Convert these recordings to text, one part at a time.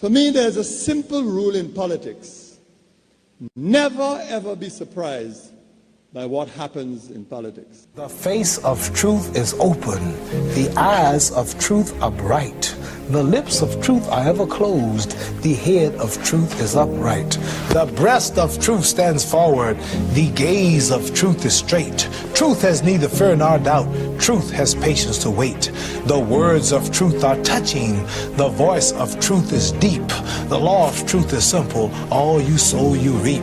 For me, there's a simple rule in politics. Never, ever be surprised by what happens in politics. The face of truth is open. The eyes of truth are bright. The lips of truth are ever closed. The head of truth is upright. The breast of truth stands forward. The gaze of truth is straight. Truth has neither fear nor doubt. Truth has patience to wait. The words of truth are touching. The voice of truth is deep. The law of truth is simple. All you sow, you reap.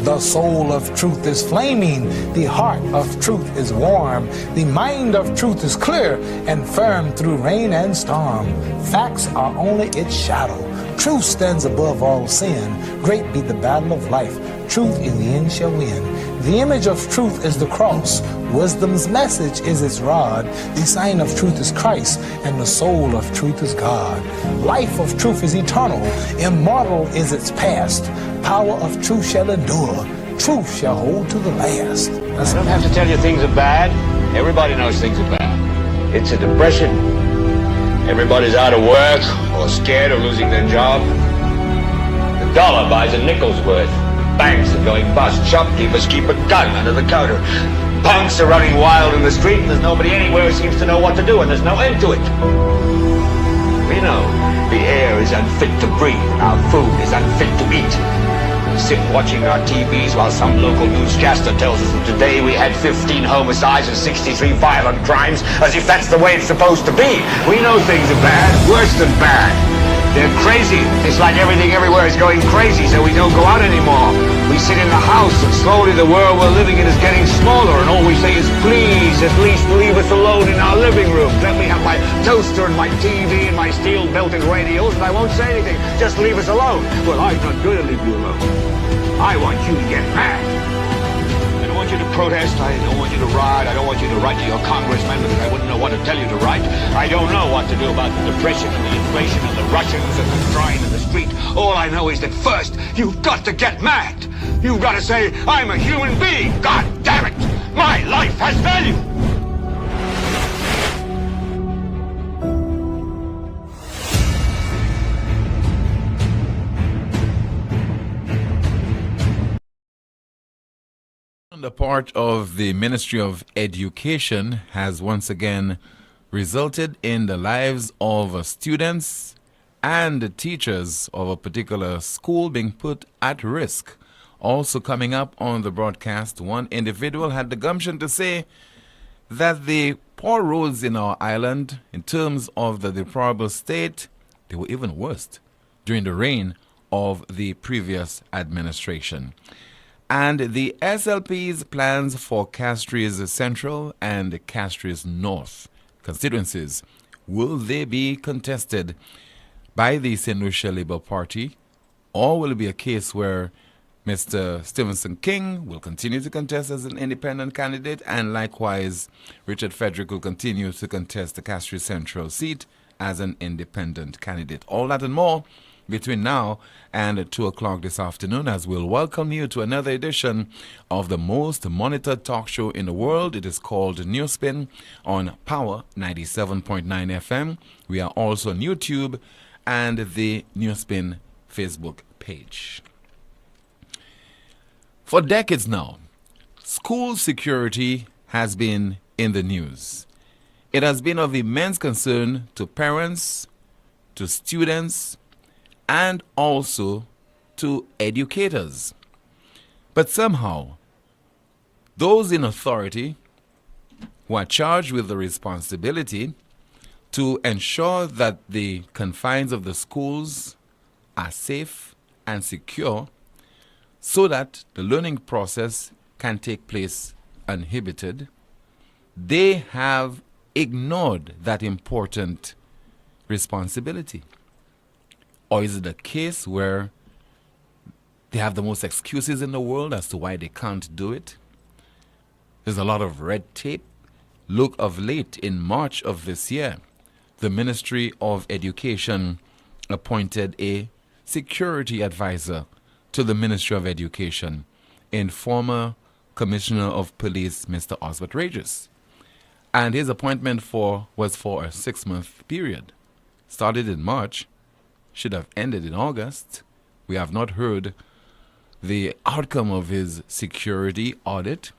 The soul of truth is flaming. The heart of truth is warm. The mind of truth is clear and firm through rain and storm. Facts are only its shadow. Truth stands above all sin. Great be the battle of life. Truth in the end shall win. The image of truth is the cross. Wisdom's message is its rod. The sign of truth is Christ, and the soul of truth is God. Life of truth is eternal. Immortal is its past. Power of truth shall endure. Truth shall hold to the last. I don't have to tell you things are bad. Everybody knows things are bad. It's a depression. Everybody's out of work or scared of losing their job. The dollar buys a nickel's worth. Banks are going bust. Shopkeepers keep a gun under the counter. Punks are running wild in the street, and there's nobody anywhere who seems to know what to do, and there's no end to it. We know the air is unfit to breathe, and our food is unfit to eat. We sit watching our TVs while some local newscaster tells us that today we had 15 homicides and 63 violent crimes, as if that's the way it's supposed to be. We know things are bad, worse than bad. They're crazy. It's like everything everywhere is going crazy, so we don't go out anymore. We sit in the house, and slowly the world we're living in is getting smaller, and all we say is, please, at least leave us alone in our living room. Let me have my toaster and my TV and my steel-belted radios, and I won't say anything. Just leave us alone. Well, I'm not going to leave you alone. I want you to get mad. I don't want you to protest. I don't want you to riot. I don't want you to write to your congressman because I wouldn't know what to tell you to write. I don't know what to do about the depression and the inflation and the Russians and the crime in the street. All I know is that first, you've got to get mad. You've got to say, I'm a human being. God damn it. My life has value. The part of the Ministry of Education has once again resulted in the lives of students and the teachers of a particular school being put at risk. Also coming up on the broadcast, one individual had the gumption to say that the poor roads in our island, in terms of the deplorable state, they were even worse during the reign of the previous administration. And the SLP's plans for Castries Central and Castries North constituencies, will they be contested by the St. Lucia Labour Party, or will it be a case where Mr. Stevenson King will continue to contest as an independent candidate, and likewise Richard Frederick will continue to contest the Castries Central seat as an independent candidate? All that and more between now and 2 o'clock this afternoon, as we'll welcome you to another edition of the most monitored talk show in the world. It is called NewsSpin on Power 97.9 FM. We are also on YouTube and the NewsSpin Facebook page. For decades now, school security has been in the news. It has been of immense concern to parents, to students, and also to educators. But somehow, those in authority who are charged with the responsibility to ensure that the confines of the schools are safe and secure so that the learning process can take place uninhibited, they have ignored that important responsibility. Or is it a case where they have the most excuses in the world as to why they can't do it? There's a lot of red tape. Look, of late, in March of this year, the Ministry of Education appointed a security advisor to the Ministry of Education in former Commissioner of Police, Mr. Osbert Regis. And his appointment was for a 6-month period. Started in March, should have ended in August. We have not heard the outcome of his security audit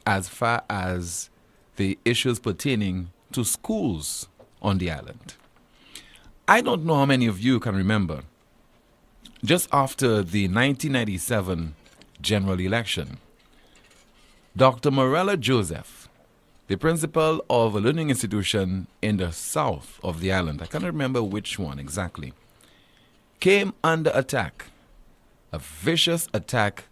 as far as the issues pertaining to schools on the island. I don't know how many of you can remember, just after the 1997 general election, Dr. Morella Joseph, the principal of a learning institution in the south of the island, I can't remember which one exactly, came under attack, a vicious attack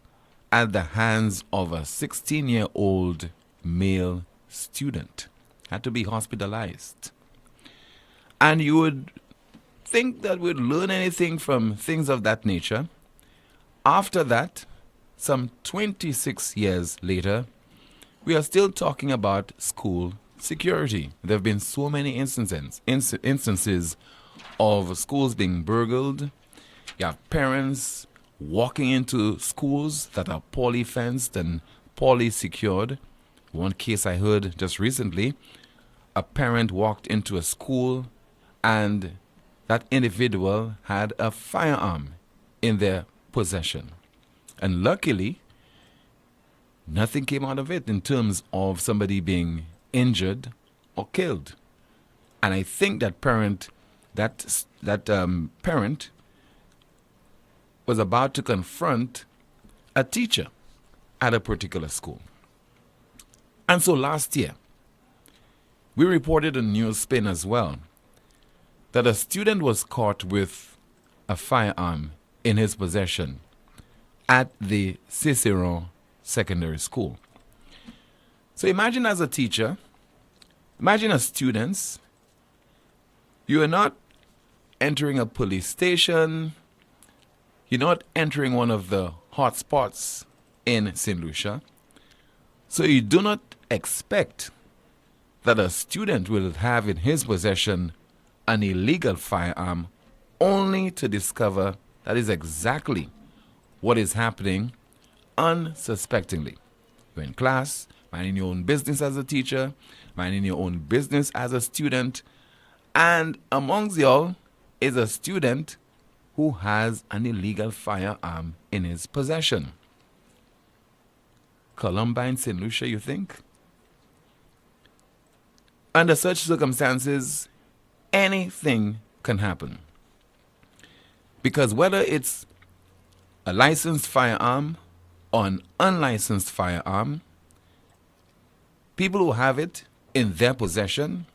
at the hands of a 16-year-old male student. Had to be hospitalized. And you would think that we'd learn anything from things of that nature. After that, some 26 years later, we are still talking about school security. There have been so many instances of schools being burgled. You have parents walking into schools that are poorly fenced and poorly secured. One case I heard just recently, a parent walked into a school and that individual had a firearm in their possession. And luckily, nothing came out of it in terms of somebody being injured or killed. And I think that parent was about to confront a teacher at a particular school. And so last year, we reported on NewsSpin as well that a student was caught with a firearm in his possession at the Cicero Secondary School. So imagine as a teacher, imagine as students, you are not entering a police station, you're not entering one of the hot spots in St. Lucia, so you do not expect that a student will have in his possession an illegal firearm, only to discover that is exactly what is happening unsuspectingly. You're in class, minding your own business as a teacher, minding your own business as a student, and amongst y'all is a student who has an illegal firearm in his possession. Columbine, St. Lucia, you think? Under such circumstances, anything can happen. Because whether it's a licensed firearm or an unlicensed firearm, people who have it in their possession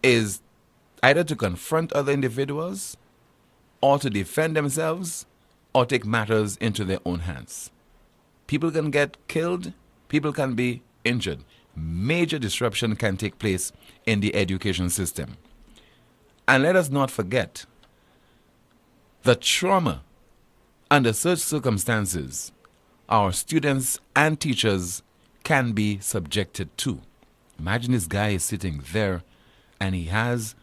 is either to confront other individuals or to defend themselves or take matters into their own hands. People can get killed, people can be injured. Major disruption can take place in the education system. And let us not forget the trauma under such circumstances our students and teachers can be subjected to. Imagine this guy is sitting there and he has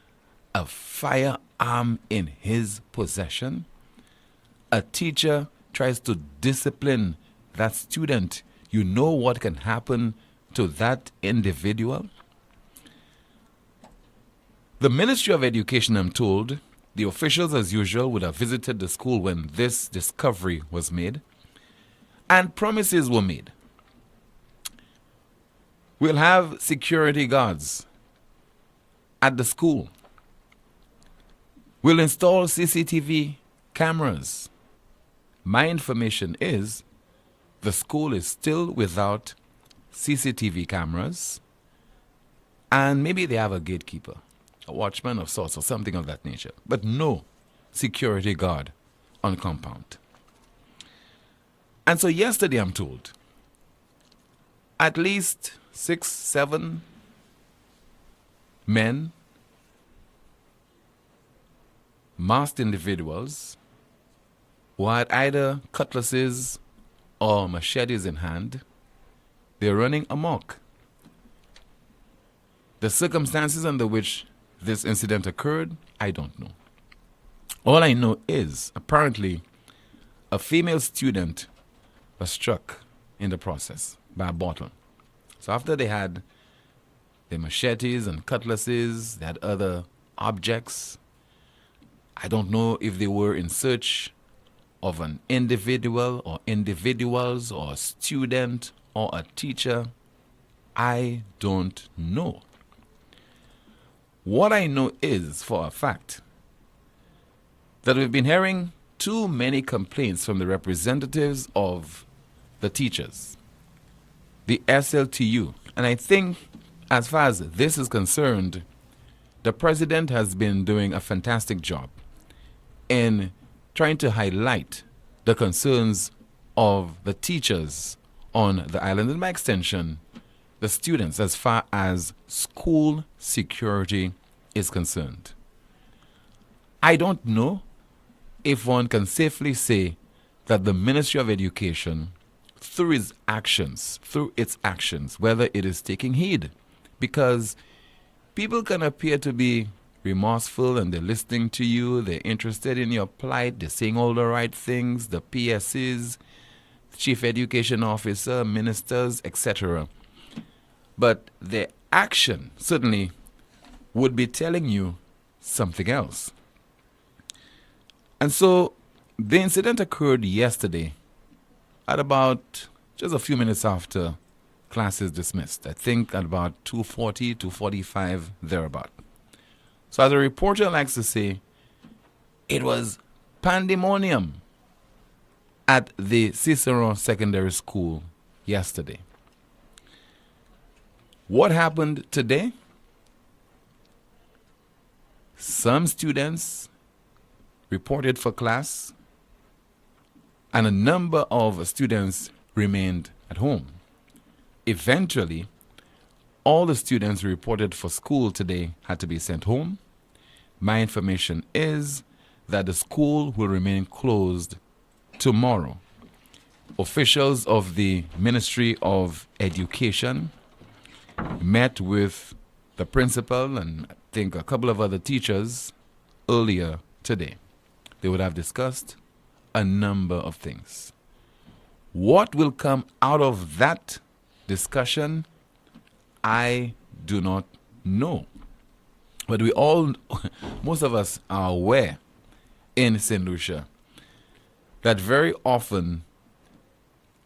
a firearm in his possession. A teacher tries to discipline that student. You know what can happen to that individual? The Ministry of Education, I'm told, the officials as usual would have visited the school when this discovery was made, and promises were made. We'll have security guards at the school. We'll install CCTV cameras. My information is the school is still without CCTV cameras, and maybe they have a gatekeeper, a watchman of sorts or something of that nature, but no security guard on compound. And so yesterday, I'm told, at least 6, 7 men, masked individuals, who had either cutlasses or machetes in hand, they're running amok. The circumstances under which this incident occurred, I don't know. All I know is, apparently, a female student was struck in the process by a bottle. So after they had their machetes and cutlasses, they had other objects, I don't know if they were in search of an individual or individuals or a student or a teacher. I don't know. What I know is for a fact that we've been hearing too many complaints from the representatives of the teachers, the SLTU. And I think as far as this is concerned, the president has been doing a fantastic job in trying to highlight the concerns of the teachers on the island, and by extension, the students, as far as school security is concerned. I don't know if one can safely say that the Ministry of Education, through its actions, whether it is taking heed, because people can appear to be remorseful and they're listening to you, they're interested in your plight, they're saying all the right things, the PSs, Chief Education Officer, ministers, etc. But their action certainly would be telling you something else. And so the incident occurred yesterday at about just a few minutes after classes dismissed. I think at about 2:40, 2:45, thereabout. So as a reporter likes to say, it was pandemonium at the Cicero Secondary School yesterday. What happened today? Some students reported for class, and a number of students remained at home. Eventually, all the students reported for school today had to be sent home. My information is that the school will remain closed tomorrow. Officials of the Ministry of Education met with the principal and I think a couple of other teachers earlier today. They would have discussed a number of things. What will come out of that discussion, I do not know. But we all, most of us are aware in St. Lucia that very often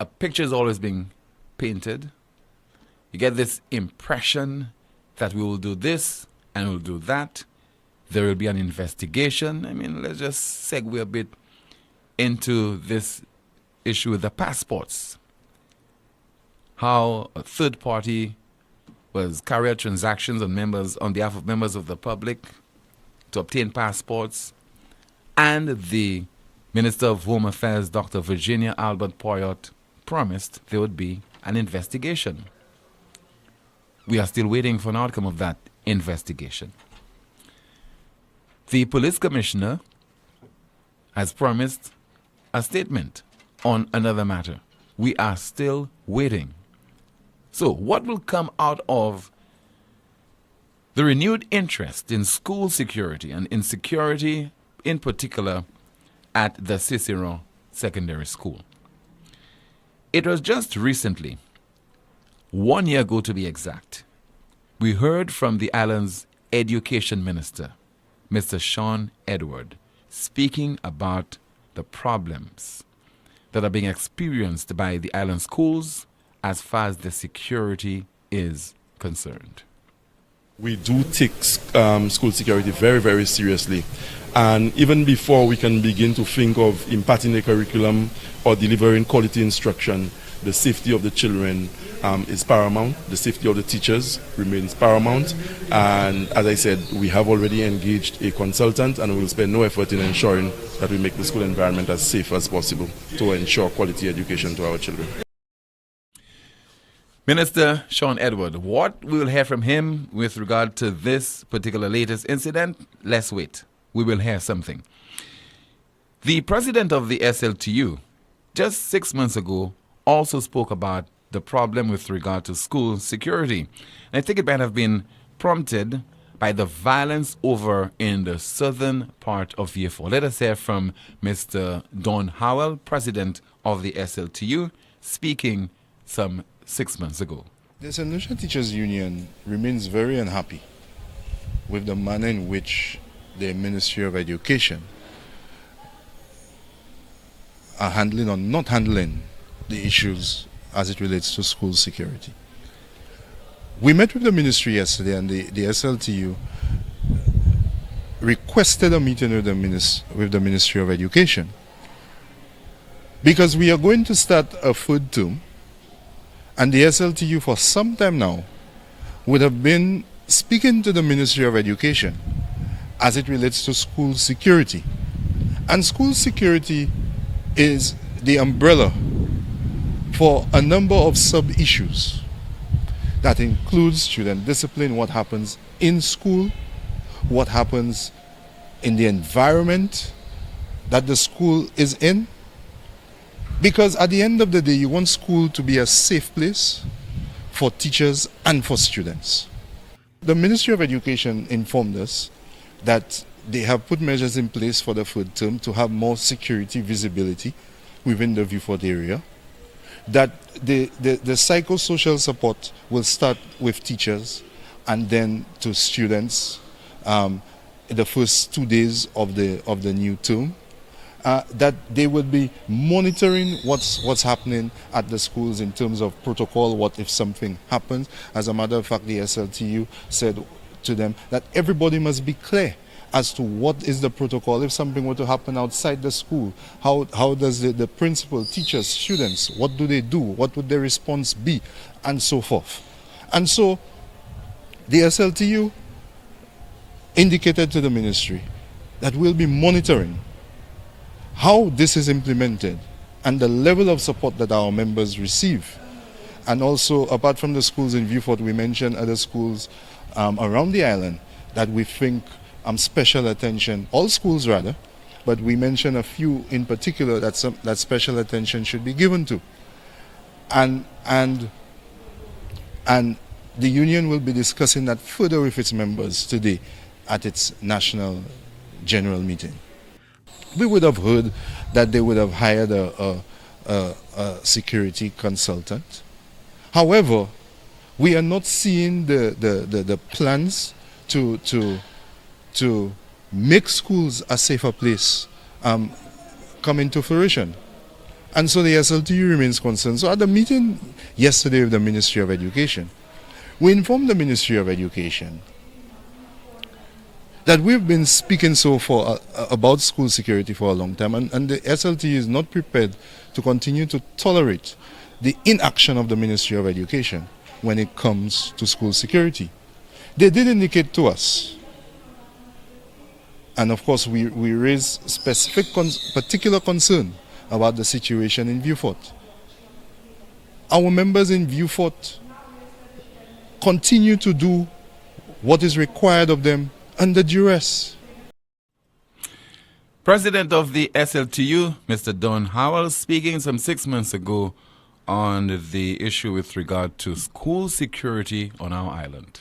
a picture is always being painted. You get this impression that we will do this and we'll do that. There will be an investigation. I mean, let's just segue a bit into this issue with the passports. How a third party was carry out transactions on behalf of members of the public to obtain passports, and the Minister of Home Affairs, Dr. Virginia Albert Poyot, promised there would be an investigation. We are still waiting for an outcome of that investigation. The police commissioner has promised a statement on another matter. We are still waiting. So what will come out of the renewed interest in school security and in security in particular at the Cicero Secondary School? It was just recently, 1 year ago to be exact, we heard from the island's education minister, Mr. Sean Edward, speaking about the problems that are being experienced by the island schools as far as the security is concerned. We do take school security very, very seriously. And even before we can begin to think of imparting a curriculum or delivering quality instruction, the safety of the children is paramount. The safety of the teachers remains paramount. And as I said, we have already engaged a consultant and we will spend no effort in ensuring that we make the school environment as safe as possible to ensure quality education to our children. Minister Sean Edward, what we will hear from him with regard to this particular latest incident, let's wait. We will hear something. The president of the SLTU, just 6 months ago, also spoke about the problem with regard to school security. And I think it might have been prompted by the violence over in the southern part of Year 4. Let us hear from Mr. Don Howell, president of the SLTU, speaking some 6 months ago. The St. Lucia Teachers Union remains very unhappy with the manner in which the Ministry of Education are handling or not handling the issues as it relates to school security. We met with the ministry yesterday, and the SLTU requested a meeting with the Ministry of Education, because we are going to start a food term, and the SLTU for some time now would have been speaking to the Ministry of Education as it relates to school security. And school security is the umbrella for a number of sub-issues that includes student discipline, what happens in school, what happens in the environment that the school is in. Because at the end of the day, you want school to be a safe place for teachers and for students. The Ministry of Education informed us that they have put measures in place for the third term to have more security visibility within the Viewfort area, that the psychosocial support will start with teachers and then to students the first 2 days of the new term, that they will be monitoring what's happening at the schools in terms of protocol, what if something happens. As a matter of fact, the SLTU said to them that everybody must be clear as to what is the protocol. If something were to happen outside the school, how does the principal, teachers, students, what do they do? What would their response be? And so forth. And so the SLTU indicated to the ministry that we'll be monitoring how this is implemented and the level of support that our members receive. And also, apart from the schools in Viewfort, we mentioned other schools around the island that we think special attention, all schools rather, but we mentioned a few in particular that special attention should be given to. And the union will be discussing that further with its members today at its national general meeting. We would have heard that they would have hired a security consultant. However, we are not seeing the plans to make schools a safer place come into fruition. And so the SLTU remains concerned. So at the meeting yesterday with the Ministry of Education, we informed the Ministry of Education that we've been speaking about school security for a long time, and the SLTU is not prepared to continue to tolerate the inaction of the Ministry of Education when it comes to school security. They did indicate to us, and of course we raise specific particular concern about the situation in Viewfort. Our members in Viewfort continue to do what is required of them under duress. President of the SLTU, Mr. Don Howell, speaking some 6 months ago on the issue with regard to school security on our island.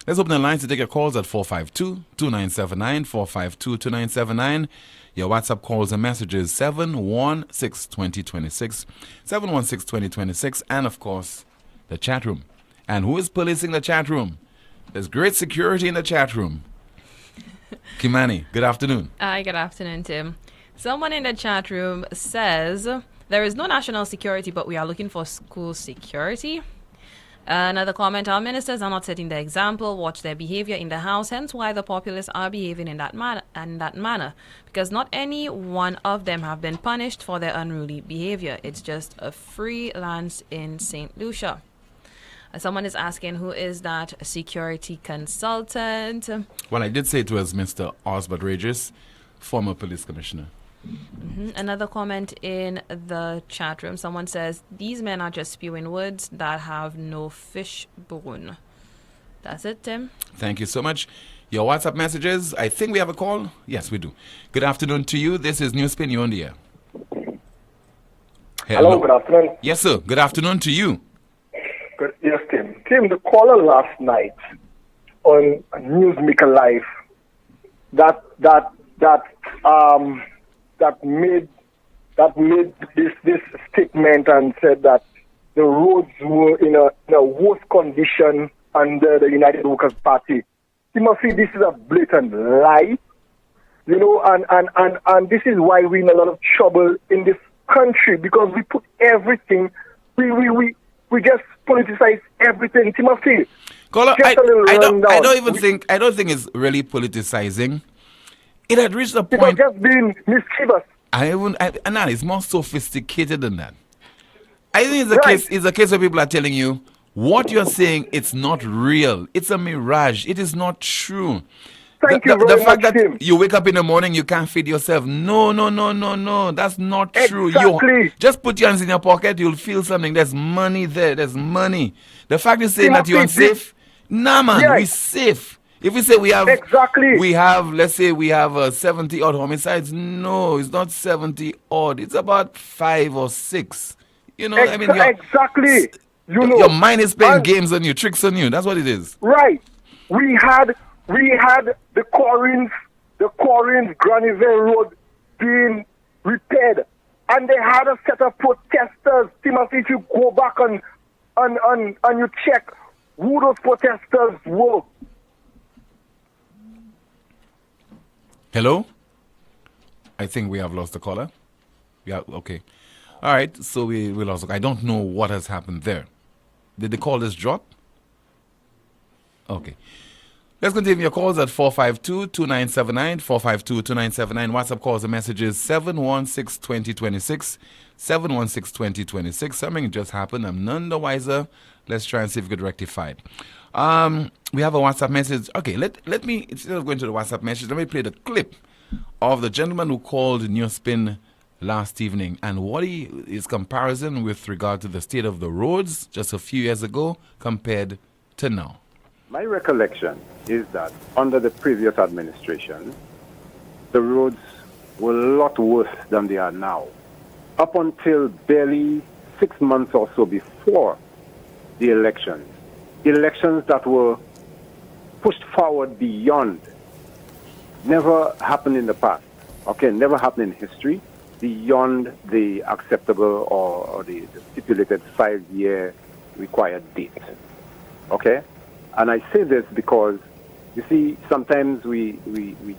Let's open the lines to take your calls at 452-2979, 452-2979. Your WhatsApp calls and messages 716-2026, 716-2026, and of course, the chat room. And who is policing the chat room? There's great security in the chat room. Kimani, good afternoon. Hi, good afternoon, Tim. Someone in the chat room says, there is no national security, but we are looking for school security. Another comment, our ministers are not setting the example, watch their behavior in the house, hence why the populace are behaving in that manner, because not any one of them have been punished for their unruly behavior. It's just a freelance in St. Lucia. Someone is asking, who is that security consultant? Well, I did say it was Mr. Osbert Regis, former police commissioner. Another comment in the chat room. Someone says, these men are just spewing words that have no fish bone. That's it, Tim. Thank you so much. Your WhatsApp messages, I think we have a call. Yes, we do. Good afternoon to you. This is NewsSpin. You're on the air. Hello, good afternoon. Yes, sir. Good afternoon to you. Yes, Tim. Tim, the caller last night on Newsmaker Live that made this statement and said that the roads were in a worse condition under the United Workers' Party Timothy, this is a blatant lie. You know, and this is why we're in a lot of trouble in this country, because we put everything, we just politicize everything. Timothy, Caller, just a little rundown. I don't think it's really politicizing. It had reached a It was point. just being mischievous. No, it's more sophisticated than that. I think Right. it's a case where people are telling you what you're saying. It's not real. It's a mirage. It is not true. Thank you The very fact much, that Tim. you wake up in the morning, you can't feed yourself. No. That's not true. Exactly. Just put your hands in your pocket. You'll feel something. There's money there. There's money. The fact is saying that you're Timothy, unsafe. Nah, man, Yes. we're safe. If we say Exactly. let's say we have 70 odd homicides. No, it's not 70 odd. It's about 5 or 6. You know, I mean, Exactly. You know, your mind is playing and- games on you, tricks on you. That's what it is. Right. We had the Quarries Graniville Road being repaired, and they had a set of protesters. Timothy, if you go back and you check who those protesters were. Hello? I think we have lost the caller. Yeah, okay. All right, so we lost. I don't know what has happened there. Did the call just drop? Okay. Let's continue your calls at 452-2979, 452-2979. WhatsApp calls and messages 716-2026, 716-2026. Something just happened. I'm none the wiser. Let's try and see if we could rectify it. We have a WhatsApp message. Okay, let me, instead of going to the WhatsApp message, let me play the clip of the gentleman who called NewsSpin last evening and what his comparison with regard to the state of the roads just a few years ago compared to now. My recollection is that under the previous administration, the roads were a lot worse than they are now. Up until barely 6 months or so before the elections that were pushed forward beyond, never happened in the past, okay, never happened in history, beyond the acceptable or the stipulated 5-year required date, okay? And I say this because, you see, sometimes we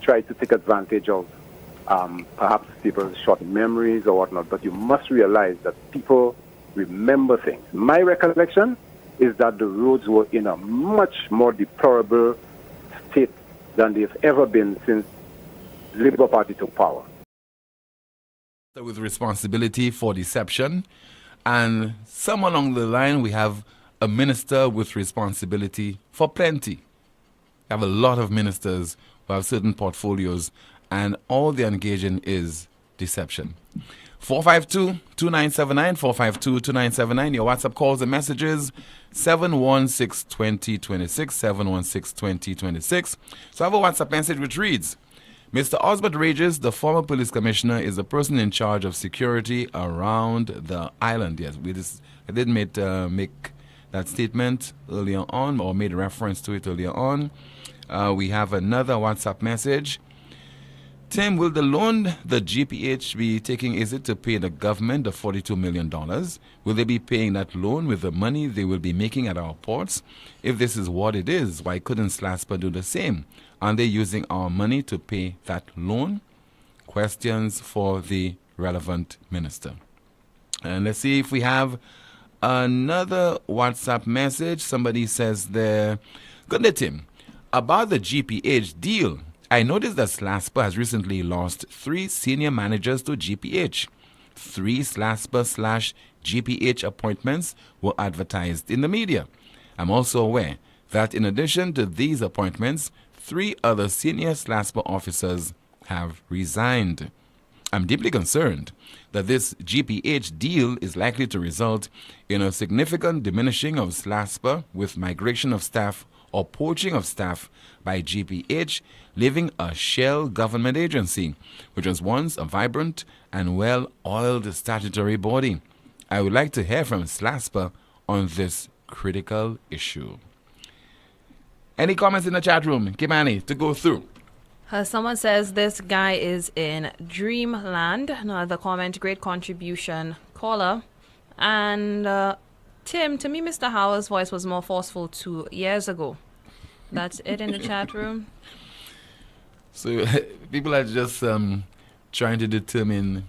try to take advantage of perhaps people's short memories or whatnot, but you must realize that people remember things. My recollection is that the roads were in a much more deplorable state than they've ever been since the Labour Party took power. With responsibility for deception, and somewhere along the line we have a minister with responsibility for plenty. We have a lot of ministers who have certain portfolios, and all they engage in is deception. 452-2979, 452-2979. Your WhatsApp calls and messages, 716-2026, 716-2026. So I have a WhatsApp message which reads, Mr. Osbert Regis, the former police commissioner, is the person in charge of security around the island. Yes, I did make that statement earlier on, or made reference to it earlier on. We have another WhatsApp message. Tim, will the loan the GPH be taking, is it to pay the government the $42 million? Will they be paying that loan with the money they will be making at our ports? If this is what it is, why couldn't SLASPA do the same? Aren't they using our money to pay that loan? Questions for the relevant minister. And let's see if we have another WhatsApp message. Somebody says there, good day, Tim. About the GPH deal, I noticed that SLASPA has recently lost 3 senior managers to GPH. 3 SLASPA/GPH appointments were advertised in the media. I'm also aware that in addition to these appointments, 3 other senior SLASPA officers have resigned. I'm deeply concerned that this GPH deal is likely to result in a significant diminishing of SLASPA with migration of staff or poaching of staff by GPH, leaving a shell government agency, which was once a vibrant and well-oiled statutory body. I would like to hear from SLASPA on this critical issue. Any comments in the chat room, Kimani, to go through? Someone says this guy is in dreamland. Another comment, great contribution, caller. And Tim, to me, Mr. Howard's voice was more forceful 2 years ago. That's it in the chat room. So people are just trying to determine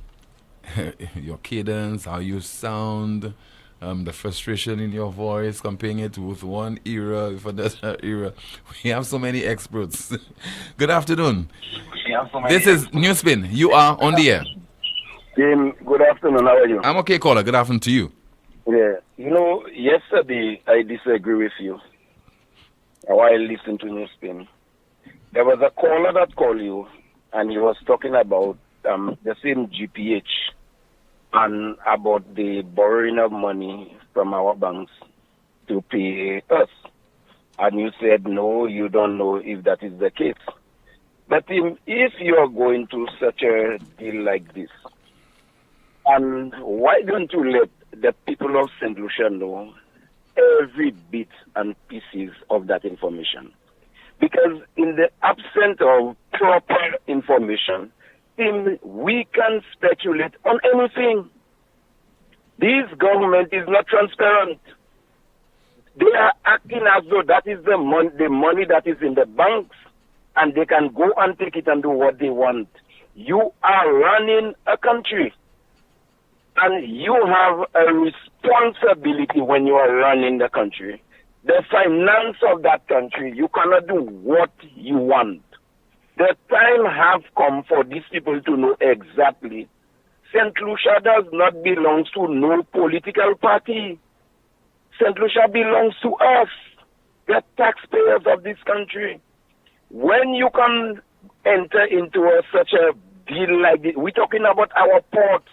your cadence, how you sound, the frustration in your voice, comparing it with one era with another era. We have so many experts. Good afternoon. This is NewsSpin. You are on the air. Good afternoon. How are you? I'm okay, caller. Good afternoon to you. Yeah. You know, yesterday I disagree with you. While I listened to NewsSpin, there was a caller that called you, and he was talking about the same GPH and about the borrowing of money from our banks to pay us. And you said, no, you don't know if that is the case. But if you are going to such a deal like this, and why don't you let the people of St. Lucia know every bit and pieces of that information? Because in the absence of proper information, we can speculate on anything. This government is not transparent. They are acting as though that is the money that is in the banks, and they can go and take it and do what they want. You are running a country, and you have a responsibility when you are running the country. The finance of that country, you cannot do what you want. The time have come for these people to know exactly. St. Lucia does not belong to no political party. St. Lucia belongs to us, the taxpayers of this country. When you can enter into such a deal like this, we're talking about our ports.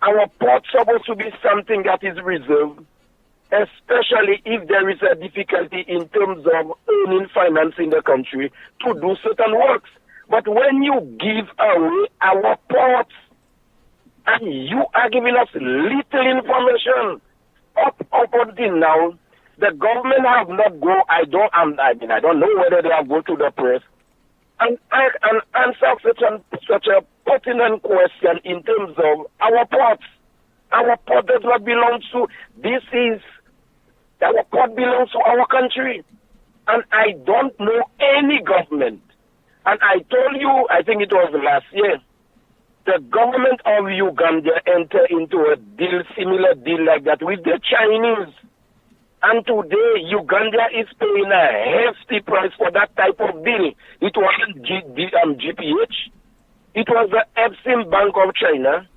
Our ports are supposed to be something that is reserved, especially if there is a difficulty in terms of earning finance in the country to do certain works. But when you give away our ports, and you are giving us little information, up until now, the government have not go. I don't know whether they have go to the press and answer such a pertinent question in terms of our ports. Our port does not belong to our port belongs to our country, and I don't know any government. And I told you, I think it was last year, the government of Uganda entered into a deal, similar deal like that with the Chinese. And today, Uganda is paying a hefty price for that type of deal. It wasn't GPH. It was the Exim Bank of China.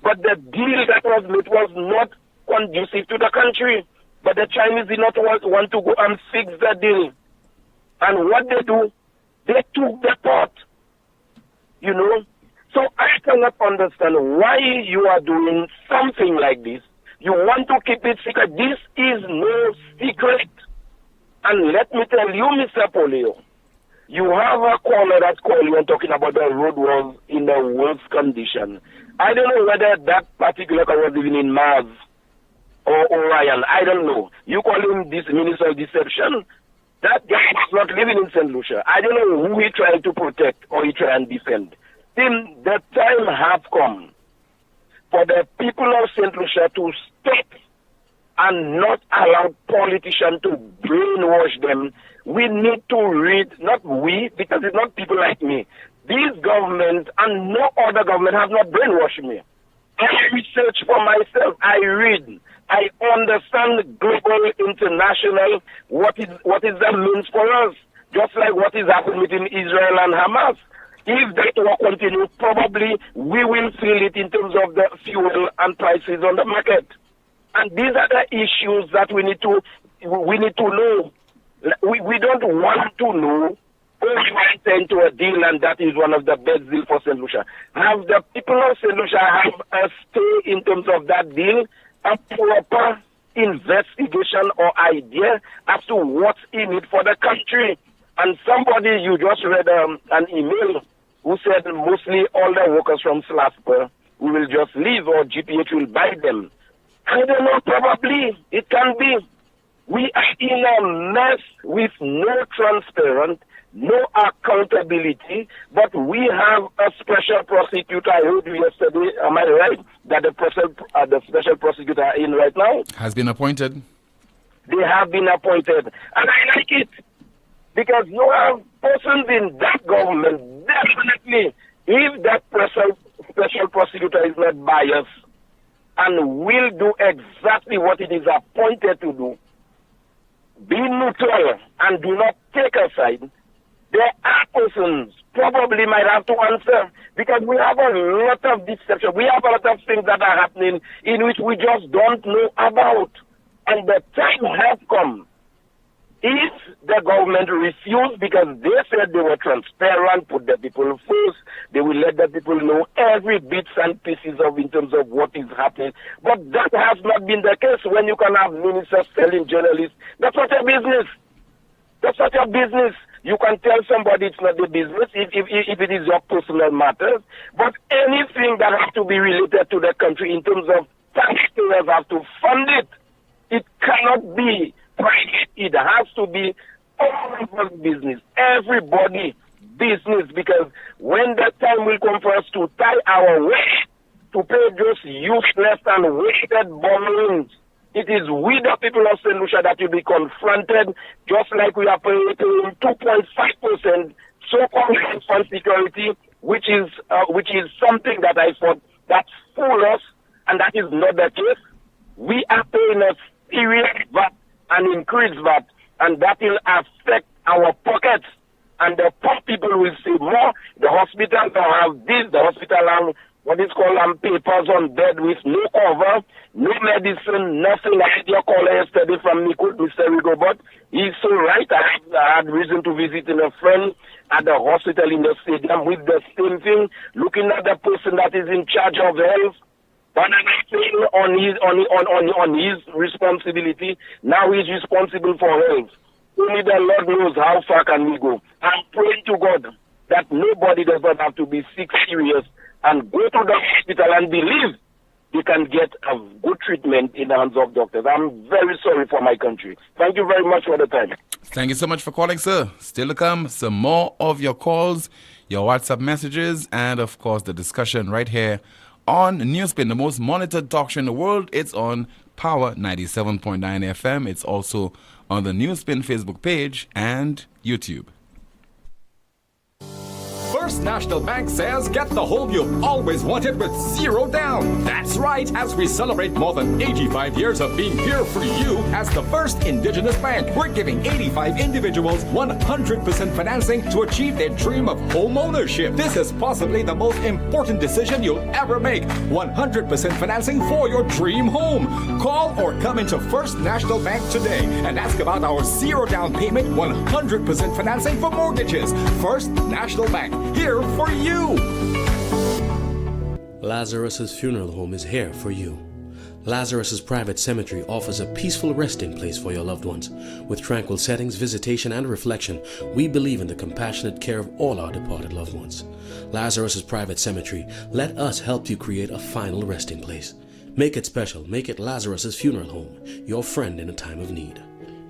But the deal that was made was not conducive to the country. But the Chinese did not want to go and fix the deal. And what they do, they took the port. You know? So I cannot understand why you are doing something like this. You want to keep it secret. This is no secret. And let me tell you, Mr. Poleon, you have a caller that's calling and talking about the road was in the worst condition. I don't know whether that particular car was even in Mars or Orion. I don't know. You call him this Minister of Deception. That guy is not living in St. Lucia. I don't know who he trying to protect or he trying to defend. Then the time has come for the people of St. Lucia to stop and not allow politicians to brainwash them. We need to read, not we, because it's not people like me. This government and no other government has not brainwashed me. I research for myself. I read. I understand global, international, what is that means for us. Just like what is happening between Israel and Hamas. If that will continue, probably we will feel it in terms of the fuel and prices on the market. And these are the issues that we need to know. We don't want to know. Oh, you enter into a deal and that is one of the best deals for St. Lucia. Have the people of St. Lucia have a stay in terms of that deal, a proper investigation or idea as to what's in it for the country. And somebody, you just read an email who said mostly all the workers from Slasper will just leave or GPH will buy them. I don't know, probably. It can be. We are in a mess with no transparent, no accountability, but we have a special prosecutor. I heard you yesterday, am I right, that the special prosecutor are in right now? Has been appointed. They have been appointed. And I like it. Because you have persons in that government, definitely, if that special prosecutor is not biased and will do exactly what it is appointed to do, be neutral and do not take a side, there are persons probably might have to answer, because we have a lot of deception. We have a lot of things that are happening in which we just don't know about. And the time has come. If the government refused, because they said they were transparent, put the people first, they will let the people know every bits and pieces of in terms of what is happening. But that has not been the case. When you can have ministers telling journalists, that's not your business. That's not your business. You can tell somebody it's not their business if it is your personal matters. But anything that has to be related to the country in terms of taxpayers have to fund it. It cannot be private. It has to be all of us business, everybody business, because when that time will come for us to tie our way to pay just useless and wasted borrowings, it is we the people of St. Lucia that will be confronted, just like we are paying 2.5% so-called fund security, which is something that I thought that's foolish, and that is not the case. We are paying a serious VAT and increased VAT, and that will affect our pockets. And the poor people will see more. The hospital will have this, the hospital have what is called papers on bed with no cover, no medicine, nothing. I had your caller yesterday from Nico, Mr. Rigobot. He's so right. I had reason to visit a friend at the hospital in the stadium with the same thing, looking at the person that is in charge of health. But on his responsibility. Now he's responsible for health. Only the Lord knows how far can we go. I'm praying to God that nobody does not have to be sick serious and go to the hospital and believe they can get a good treatment in the hands of doctors. I'm very sorry for my country. Thank you very much for the time. Thank you so much for calling, sir. Still to come, some more of your calls, your WhatsApp messages, and of course the discussion right here on NewsSpin, the most monitored talk show in the world. It's on Power 97.9 FM. It's also on the NewsSpin Facebook page and YouTube. First National Bank says get the home you've always wanted with zero down. That's right, as we celebrate more than 85 years of being here for you as the first indigenous bank, we're giving 85 individuals 100% financing to achieve their dream of home ownership. This is possibly the most important decision you'll ever make. 100% financing for your dream home. Call or come into First National Bank today and ask about our zero down payment 100% financing for mortgages. First National Bank, here for you. Lazarus's Funeral Home is here for you. Lazarus's Private Cemetery offers a peaceful resting place for your loved ones. With tranquil settings, visitation, and reflection, we believe in the compassionate care of all our departed loved ones. Lazarus's Private Cemetery, let us help you create a final resting place. Make it special. Make it Lazarus's Funeral Home, your friend in a time of need.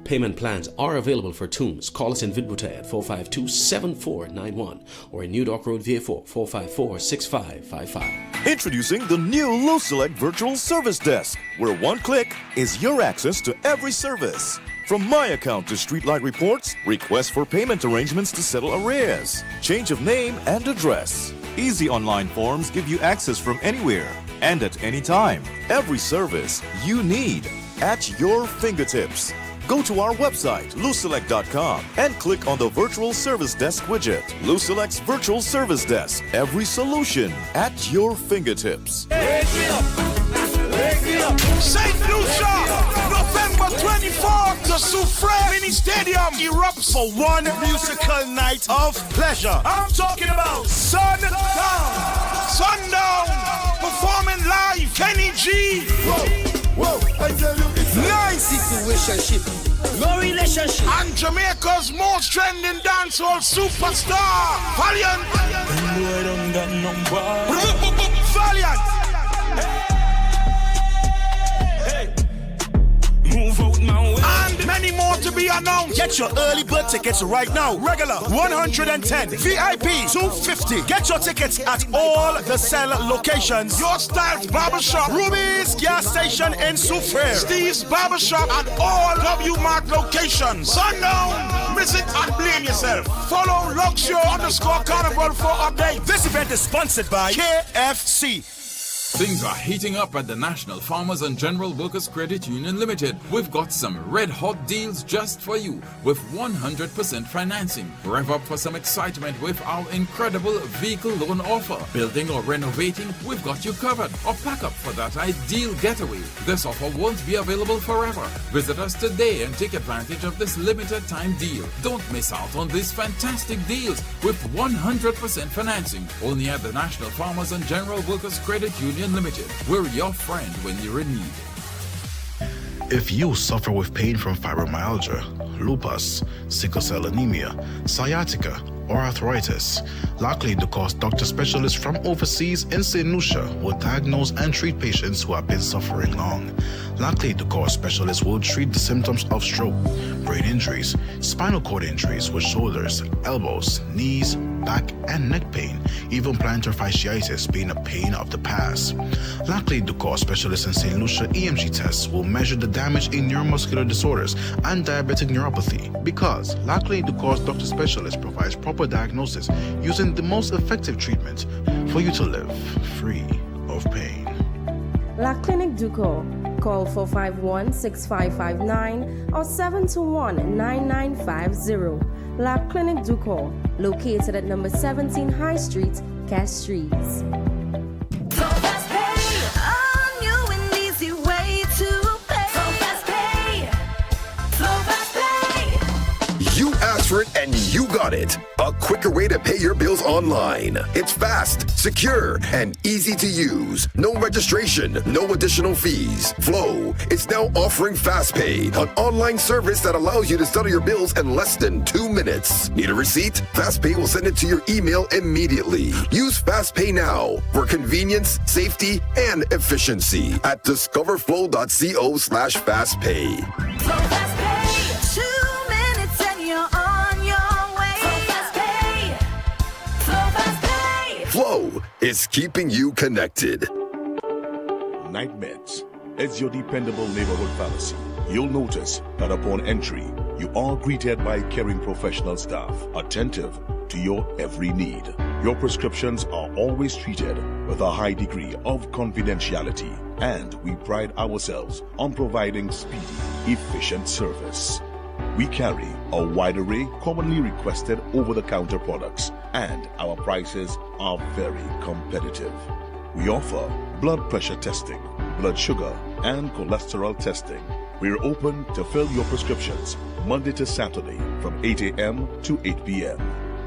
Payment plans are available for tombs. Call us in Vidbuta at 452-7491 or in New Dock Road, VA4, 454-6555. Introducing the new LuSelect Virtual Service Desk, where one click is your access to every service. From My Account to streetlight reports, requests for payment arrangements to settle arrears, change of name and address. Easy online forms give you access from anywhere and at any time. Every service you need at your fingertips. Go to our website, luselect.com, and click on the Virtual Service Desk widget. LuSelect's Virtual Service Desk. Every solution at your fingertips. Wake me up. Wake me up. St. Lucia, November 24th, the Soufriere Mini Stadium erupts for one musical night of pleasure. I'm talking about Sundown. Sundown, performing live, Kenny G. Whoa, I tell you, it's nice situationship, no relationship. And Jamaica's most trending dancehall superstar, Poleon. Valiant. Hey. Move out my way. And many more to be announced. now. Get your early bird tickets right now. Regular 110, VIP 250. Get your tickets at all the cell locations. Your Styles Barbershop, Ruby's gas station in Soufrière, Steve's Barbershop at all W Mart locations. Sundown, miss it and blame yourself. Follow Luxio_Carnival for update. This event is sponsored by KFC. Things are heating up at the National Farmers and General Workers Credit Union Limited. We've got some red-hot deals just for you with 100% financing. Rev up for some excitement with our incredible vehicle loan offer. Building or renovating, we've got you covered. Or pack up for that ideal getaway. This offer won't be available forever. Visit us today and take advantage of this limited time deal. Don't miss out on these fantastic deals with 100% financing. Only at the National Farmers and General Workers Credit Union Limited. We're your friend when you're in need. If you suffer with pain from fibromyalgia, lupus, sickle cell anemia, sciatica, or arthritis, likely to cause doctor specialists from overseas in St. Lucia will diagnose and treat patients who have been suffering long. Likely to cause specialists will treat the symptoms of stroke, brain injuries, spinal cord injuries with shoulders, elbows, knees, back, and neck pain, even plantar fasciitis being a pain of the past. Likely to cause specialists in St. Lucia EMG tests will measure the damage in neuromuscular disorders and diabetic neuropathy, because likely to cause doctor specialists provides proper diagnosis using the most effective treatment for you to live free of pain. La Clinique Ducor. Call 451-6559 or 721-9950. La Clinique Ducor, located at number 17 High Street, Castries. You asked for it and you got it. A quicker way to pay your bills online. It's fast, secure, and easy to use. No registration, no additional fees. Flow is now offering FastPay, an online service that allows you to settle your bills in less than 2 minutes. Need a receipt? FastPay will send it to your email immediately. Use FastPay now for convenience, safety, and efficiency at discoverflow.co/fastpay. Flow is keeping you connected. Night Meds is your dependable neighborhood pharmacy. You'll notice that upon entry, you are greeted by caring professional staff, attentive to your every need. Your prescriptions are always treated with a high degree of confidentiality, and we pride ourselves on providing speedy, efficient service. We carry a wide array commonly requested over-the-counter products, and our prices are very competitive. We offer blood pressure testing, blood sugar, and cholesterol testing. We're open to fill your prescriptions Monday to Saturday from 8 a.m. to 8 p.m.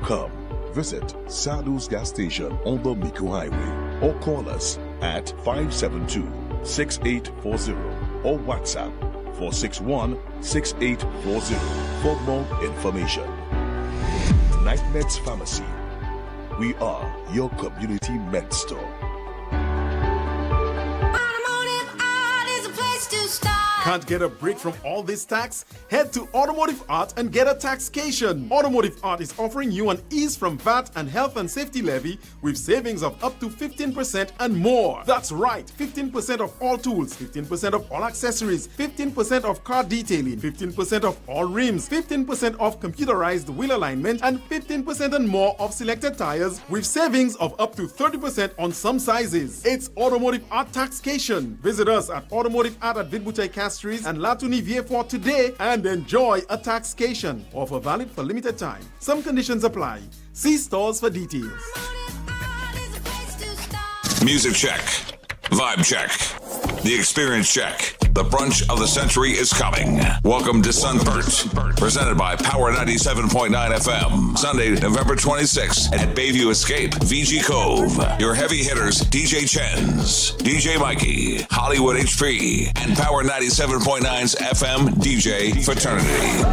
Come visit Sadu's gas station on the Miku Highway or call us at 572-6840 or WhatsApp 461-6840 for more information. Night Meds Pharmacy. We are your community med store. Can't get a break from all this tax? Head to Automotive Art and get a taxcation. Automotive Art is offering you an ease from VAT and health and safety levy with savings of up to 15% and more. That's right, 15% of all tools, 15% of all accessories, 15% of car detailing, 15% of all rims, 15% of computerized wheel alignment, and 15% and more of selected tires with savings of up to 30% on some sizes. It's Automotive Art Taxcation. Visit us at Automotive Art at Vidboutai Castries and Latuni Vieux today and enjoy a taxcation. Offer valid for limited time. Some conditions apply. See stores for details. Music check. Vibe check. The experience check. The brunch of the century is coming. Welcome to Sunburst, presented by Power 97.9 FM. Sunday, November 26th at Bayview Escape, VG Cove. Your heavy hitters, DJ Chens, DJ Mikey, Hollywood HP, and Power 97.9's FM DJ Fraternity.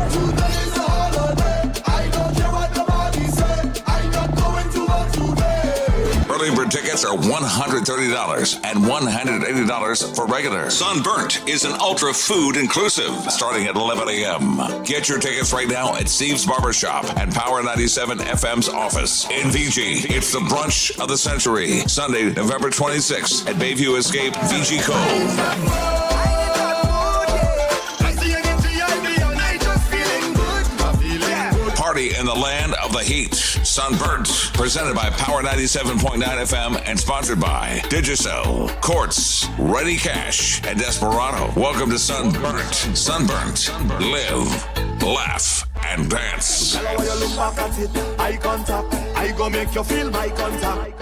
Early bird tickets are $130 and $180 for regular. Sunburnt is an ultra food inclusive starting at 11 a.m. Get your tickets right now at Steve's Barbershop and Power 97 FM's office in VG. It's the brunch of the century. Sunday, November 26th at Bayview Escape, VG Cove. Party in the land of the heat. Sunburnt, presented by Power 97.9 FM and sponsored by Digicel, Quartz, Ready Cash, and Desperado. Welcome to Sunburnt. Sunburnt. Live, laugh, and dance. Eye contact, I go make you feel my contact.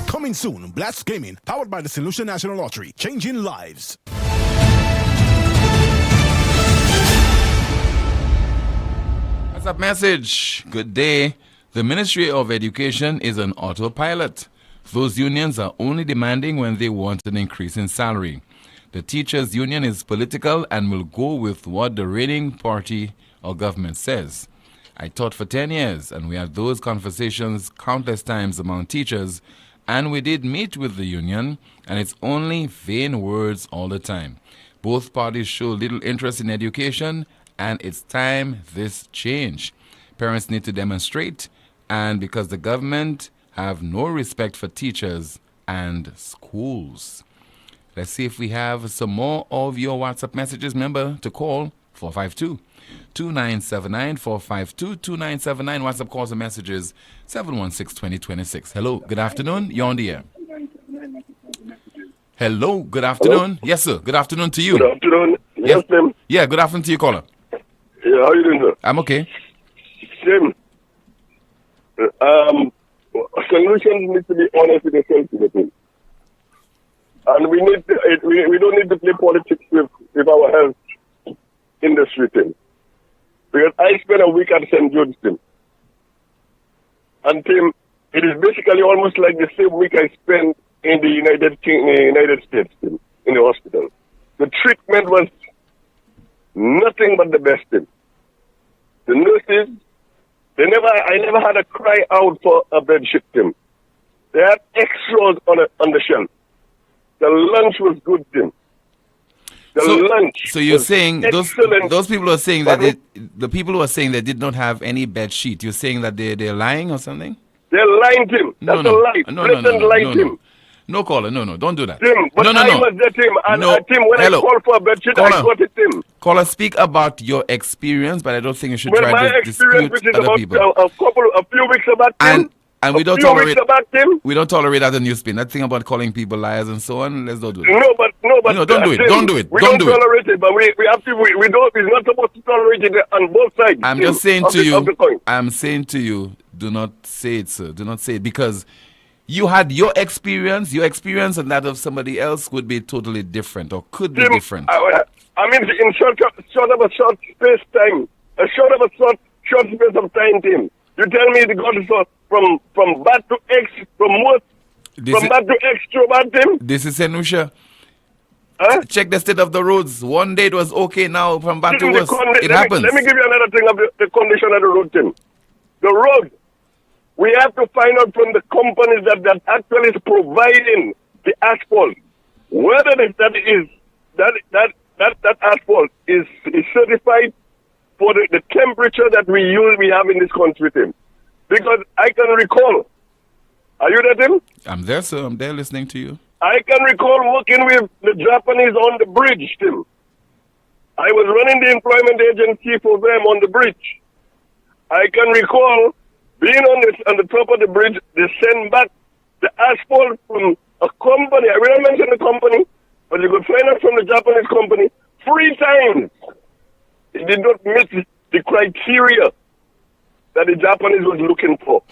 Coming soon, Blast Gaming, powered by the Solution National Lottery, changing lives. WhatsApp message. Good day. The Ministry of Education is on autopilot. Those unions are only demanding when they want an increase in salary. The teachers' union is political and will go with what the reigning party or government says. I taught for 10 years, and we had those conversations countless times among teachers, and we did meet with the union, and it's only vain words all the time. Both parties show little interest in education, and it's time this change. Parents need to demonstrate, and because the government have no respect for teachers and schools. Let's see if we have some more of your WhatsApp messages. Remember to call 452-2979, 452-2979. WhatsApp calls and messages 716-2026. Hello, good afternoon. You're on the air. Hello, good afternoon. Hello? Yes, sir. Good afternoon to you. Good afternoon. Yes, Tim. Yeah, good afternoon to you, caller. Yeah, how you doing, sir? I'm okay. Tim, solutions need to be honest with themselves, and we need to, we don't need to play politics with our health industry thing. Because I spent a week at St. Jude's, Tim. And Tim, it is basically almost like the same week I spent in the United States, Tim, in the hospital. The treatment was nothing but the best, Tim. The nurses, I never had a cry out for a bed sheet, Tim. They had extras on the shelf. The lunch was good, Tim. So you're saying those people are saying that the people who are saying they did not have any bed sheet, you're saying that they're lying or something? They're lying, Tim. That's a lie. No. No, caller, no, don't do that. Tim, but I was there, Tim. And Tim, when I called for a bed sheet, I got it, Tim. Caller, speak about your experience, but I don't think you should try to dispute other people. A few weeks about Tim. And we don't tolerate that on NewsSpin. That thing about calling people liars and so on, let's not do it. No, but don't do it. Don't do it. We don't tolerate it, but we have to. We don't. We're not supposed to tolerate it on both sides. I'm just saying to you. I'm saying to you, do not say it, sir. Do not say it, because you had your experience, and that of somebody else would be totally different or could be different. I mean, in short space of time, Tim. You tell me the God is from bad to X, from what? From bad to X to bad, Tim? This is Senusha. Check the state of the roads. One day it was okay, now from bad to worse. It happens. Let me give you another thing of the condition of the road, Tim. The road, we have to find out from the companies that actually is providing the asphalt, whether that asphalt is certified for the temperature that we have in this country, Tim. Because I can recall, are you there, Tim? I'm there, sir. I'm there listening to you. I can recall working with the Japanese on the bridge, Tim. I was running the employment agency for them on the bridge. I can recall being on the top of the bridge, they send back the asphalt from a company. I will not mention the company, but you could find out from the Japanese company 3 times. It did not meet the criteria that the Japanese was looking for.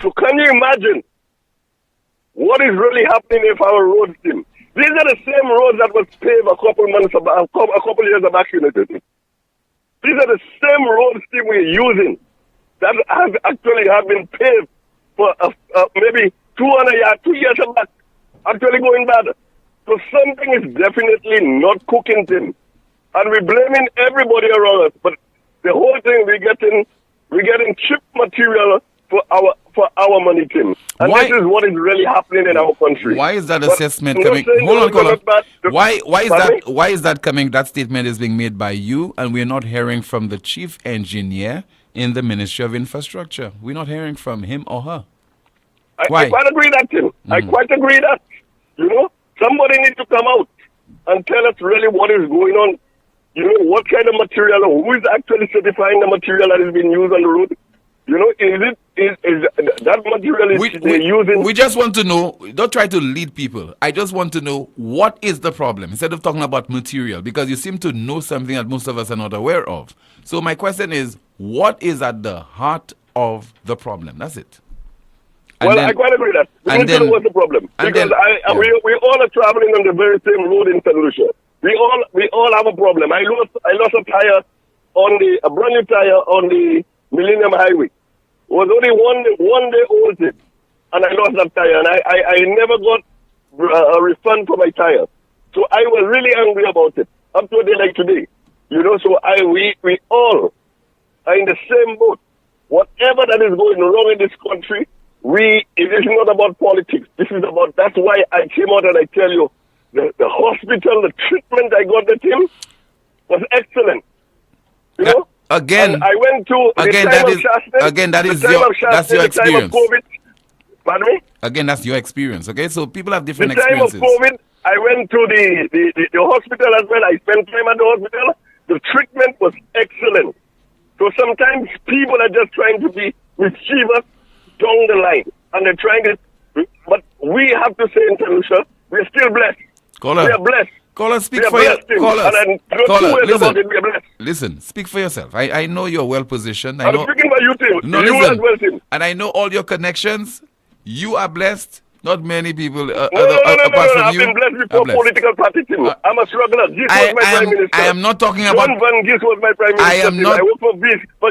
So can you imagine what is really happening if our roads, Tim? These are the same roads that was paved a couple years back, These are the same roads, Tim, we're using that have been paved for maybe 2 years back, actually going bad. So something is definitely not cooking, Tim. And we're blaming everybody around us. But the whole thing, we're getting cheap material for our money, Tim. And this is what is really happening in our country. Why is that But assessment I'm not coming? saying Hold on, the caller. government bad. Why is that coming? That statement is being made by you, and we're not hearing from the chief engineer in the Ministry of Infrastructure. We're not hearing from him or her. Why? I quite agree that, Tim. I quite agree that. Somebody needs to come out and tell us really what is going on. What kind of material, or who is actually certifying the material that is being used on the road? Is that material they're using? We just want to know, don't try to lead people. I just want to know what is the problem instead of talking about material, because you seem to know something that most of us are not aware of. So my question is, what is at the heart of the problem? That's it. Well, I quite agree that. We need to know what's the problem. Because we all are traveling on the very same road in St. Lucia. We all have a problem. I lost a tire a brand new tire on the Millennium Highway. It was only one day old, and I lost that tire, and I never got a refund for my tire. So I was really angry about it up to a day like today. So we all are in the same boat. Whatever that is going wrong in this country, it is not about politics. That's why I came out and I tell you, the hospital, the treatment I got at him was excellent. Again, and I went to that's your experience. Pardon me? Again, that's your experience. Okay, so people have different the time experiences. of COVID, I went to the hospital as well. I spent time at the hospital. The treatment was excellent. So sometimes people are just trying to be mischievous down the line, and they're trying to. But we have to say in St. Lucia, we're still blessed. Caller, we are blessed. Caller, speak for yourself. Listen, speak for yourself. I know you're well positioned. I'm speaking for you, Tim. No, you listen. as well, Tim. And I know all your connections. You are blessed. Not many people apart No, from I've you. been blessed before political party, Tim. I'm a struggler. Gis was my prime minister. I am not talking about. John Van Gis was my prime minister. I worked for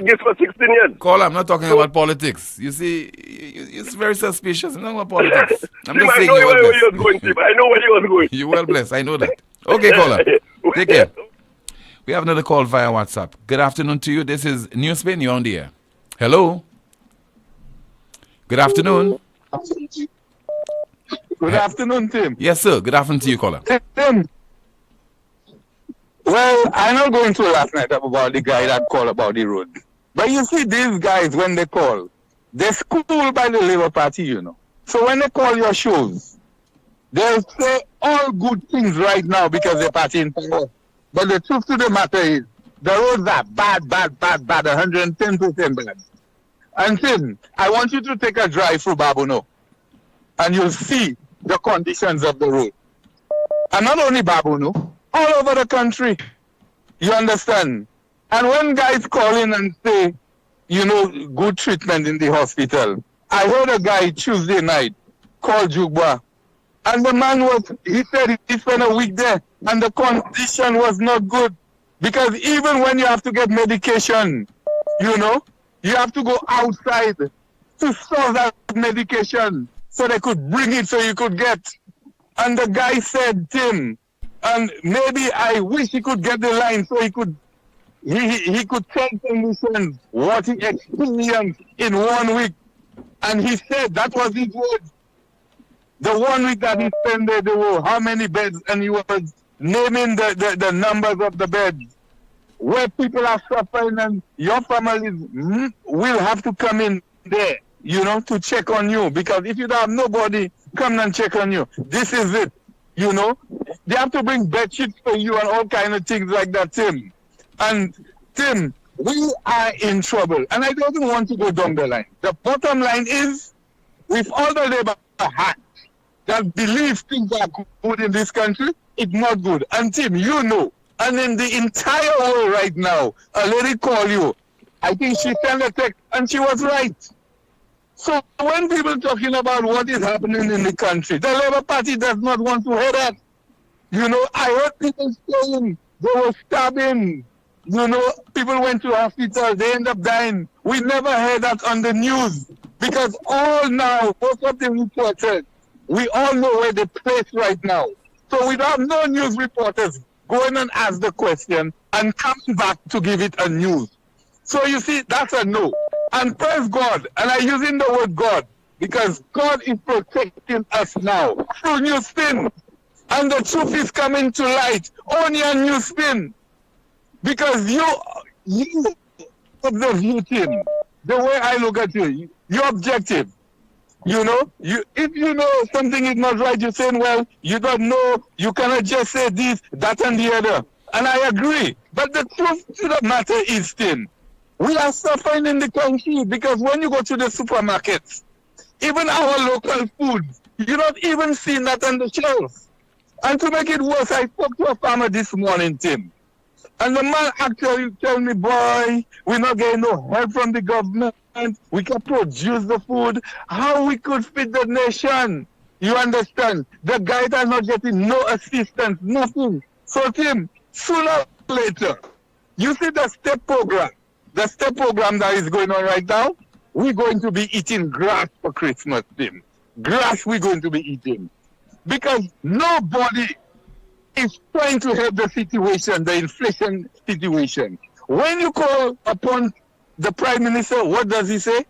Gis for 16 years. Caller, I'm not talking about politics. You see, it's very suspicious. It's not about politics. I'm just saying you're well blessed. I know where you was going, Tim. I know where you was going. You're well blessed. I know that. Okay, caller. Take care. We have another call via WhatsApp. Good afternoon to you. This is NewsSpin. You're on the air. Hello. Good afternoon. Good afternoon, Tim. Yes, sir. Good afternoon to you, caller. Tim. Well, I'm not going to last night about the guy that called about the road. But you see, these guys, when they call, they're schooled by the Labour Party, So when they call your shows, they'll say all good things right now because they're party in power. But the truth of the matter is, the roads are bad, 110% bad. And Tim, I want you to take a drive through Babuno, and you'll see the conditions of the road. And not only Babuno, all over the country. You understand? And when guys call in and say, good treatment in the hospital, I heard a guy Tuesday night called Jugba, and the man he said he spent a week there, and the condition was not good. Because even when you have to get medication, you have to go outside to source that medication so they could bring it so you could get. And the guy said, Tim, and maybe I wish he could get the line so he could tell clinicians what he experienced in 1 week. And he said, that was his words. The 1 week that he spent there were how many beds, and he was naming the numbers of the beds where people are suffering, and your families will have to come in there, to check on you. Because if you don't have nobody come and check on you, this is it. They have to bring bed sheets for you and all kind of things like that, Tim. And Tim, we are in trouble. And I don't want to go down the line. The bottom line is, with all the labor hats that believe things are good in this country, it's not good. And Tim, and in the entire world right now, a lady called you. I think she sent a text, and she was right. So when people talking about what is happening in the country, the Labour Party does not want to hear that. I heard people saying they were stabbing. People went to hospital, they end up dying. We never heard that on the news. Because most of the reporters, we all know where they're placed right now. So we don't have no news reporters going and ask the question and coming back to give it a news. So you see, that's a no. And praise God, and I'm using the word God, because God is protecting us now through NewsSpin. And the truth is coming to light only on NewsSpin. Because you observing the way I look at you, you're objective. You know, if you know something is not right, you're saying, well, you don't know, you cannot just say this, that, and the other. And I agree. But the truth to the matter is, Tim, we are suffering in the country because when you go to the supermarkets, even our local food, you don't even see that on the shelves. And to make it worse, I spoke to a farmer this morning, Tim. And the man actually told me, boy, we're not getting no help from the government. We can produce the food. How we could feed the nation? You understand? The guys are not getting no assistance, nothing. So, Tim, sooner or later, you see the STEP program that is going on right now, we're going to be eating grass for Christmas, Tim. Grass we're going to be eating. Because nobody is trying to help the situation, the inflation situation. When you call upon the Prime Minister, what does he say?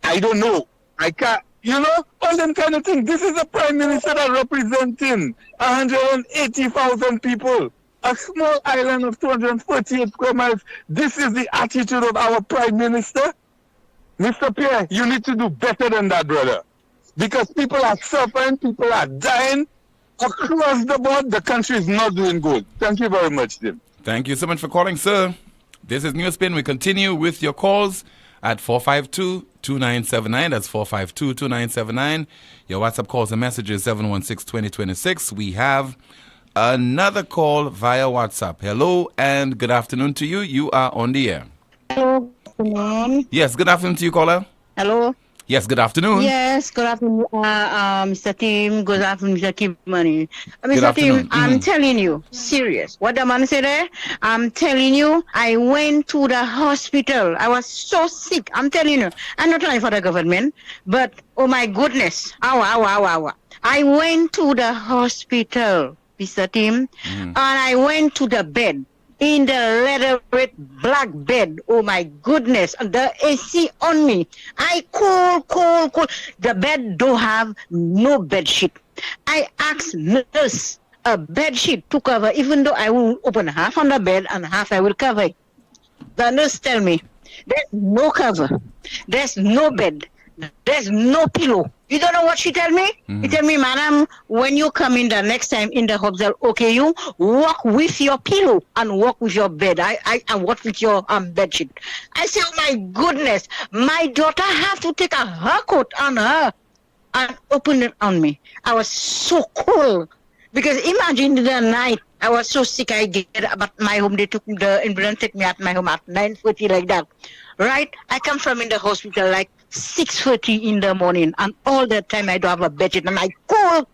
I don't know. I can't. You know, all them kind of things. This is the Prime Minister that representing 180,000 people. A small island of 248 square miles. This is the attitude of our Prime Minister. Mr. Pierre, you need to do better than that, brother. Because people are suffering, people are dying. Across the board, the country is not doing good. Thank you very much, Tim. Thank you so much for calling, sir. This is NewsSpin. We continue with your calls at 452-2979. That's 452-2979. Your WhatsApp calls and messages 716-2026. We have another call via WhatsApp. Hello and good afternoon to you. You are on the air. Hello. Good afternoon. Yes, good afternoon to you, caller. Hello. Yes, good afternoon. Yes, good afternoon, Mr. Tim. Good afternoon, Mr. Kim Money. Good Mr. Tim, I'm telling you, serious. What the man said there? I'm telling you, I went to the hospital. I was so sick. I'm telling you, I'm not lying for the government, but oh my goodness, hour. I went to the hospital, Mr. Tim, and I went to the bed. In the leather red black bed, oh my goodness, the AC on me. I cold. The bed don't have no bed sheet. I asked nurse a bed sheet to cover, even though I will open half on the bed and half I will cover it. The nurse tell me, there's no cover, there's no bed, there's no pillow. You don't know what she tell me? She tell me, madam, when you come in the next time in the hospital, okay, you walk with your pillow and walk with your bed. I walk with your bed sheet. I say, oh my goodness, my daughter have to take a haircut on her and open it on me. I was so cold. Because imagine the night, I was so sick, I get about my home, they took the ambulance, take me at my home at 9:30 like that. Right? I come from in the hospital like 6:30 in the morning, and all that time I don't have a bedsheet, and I cold.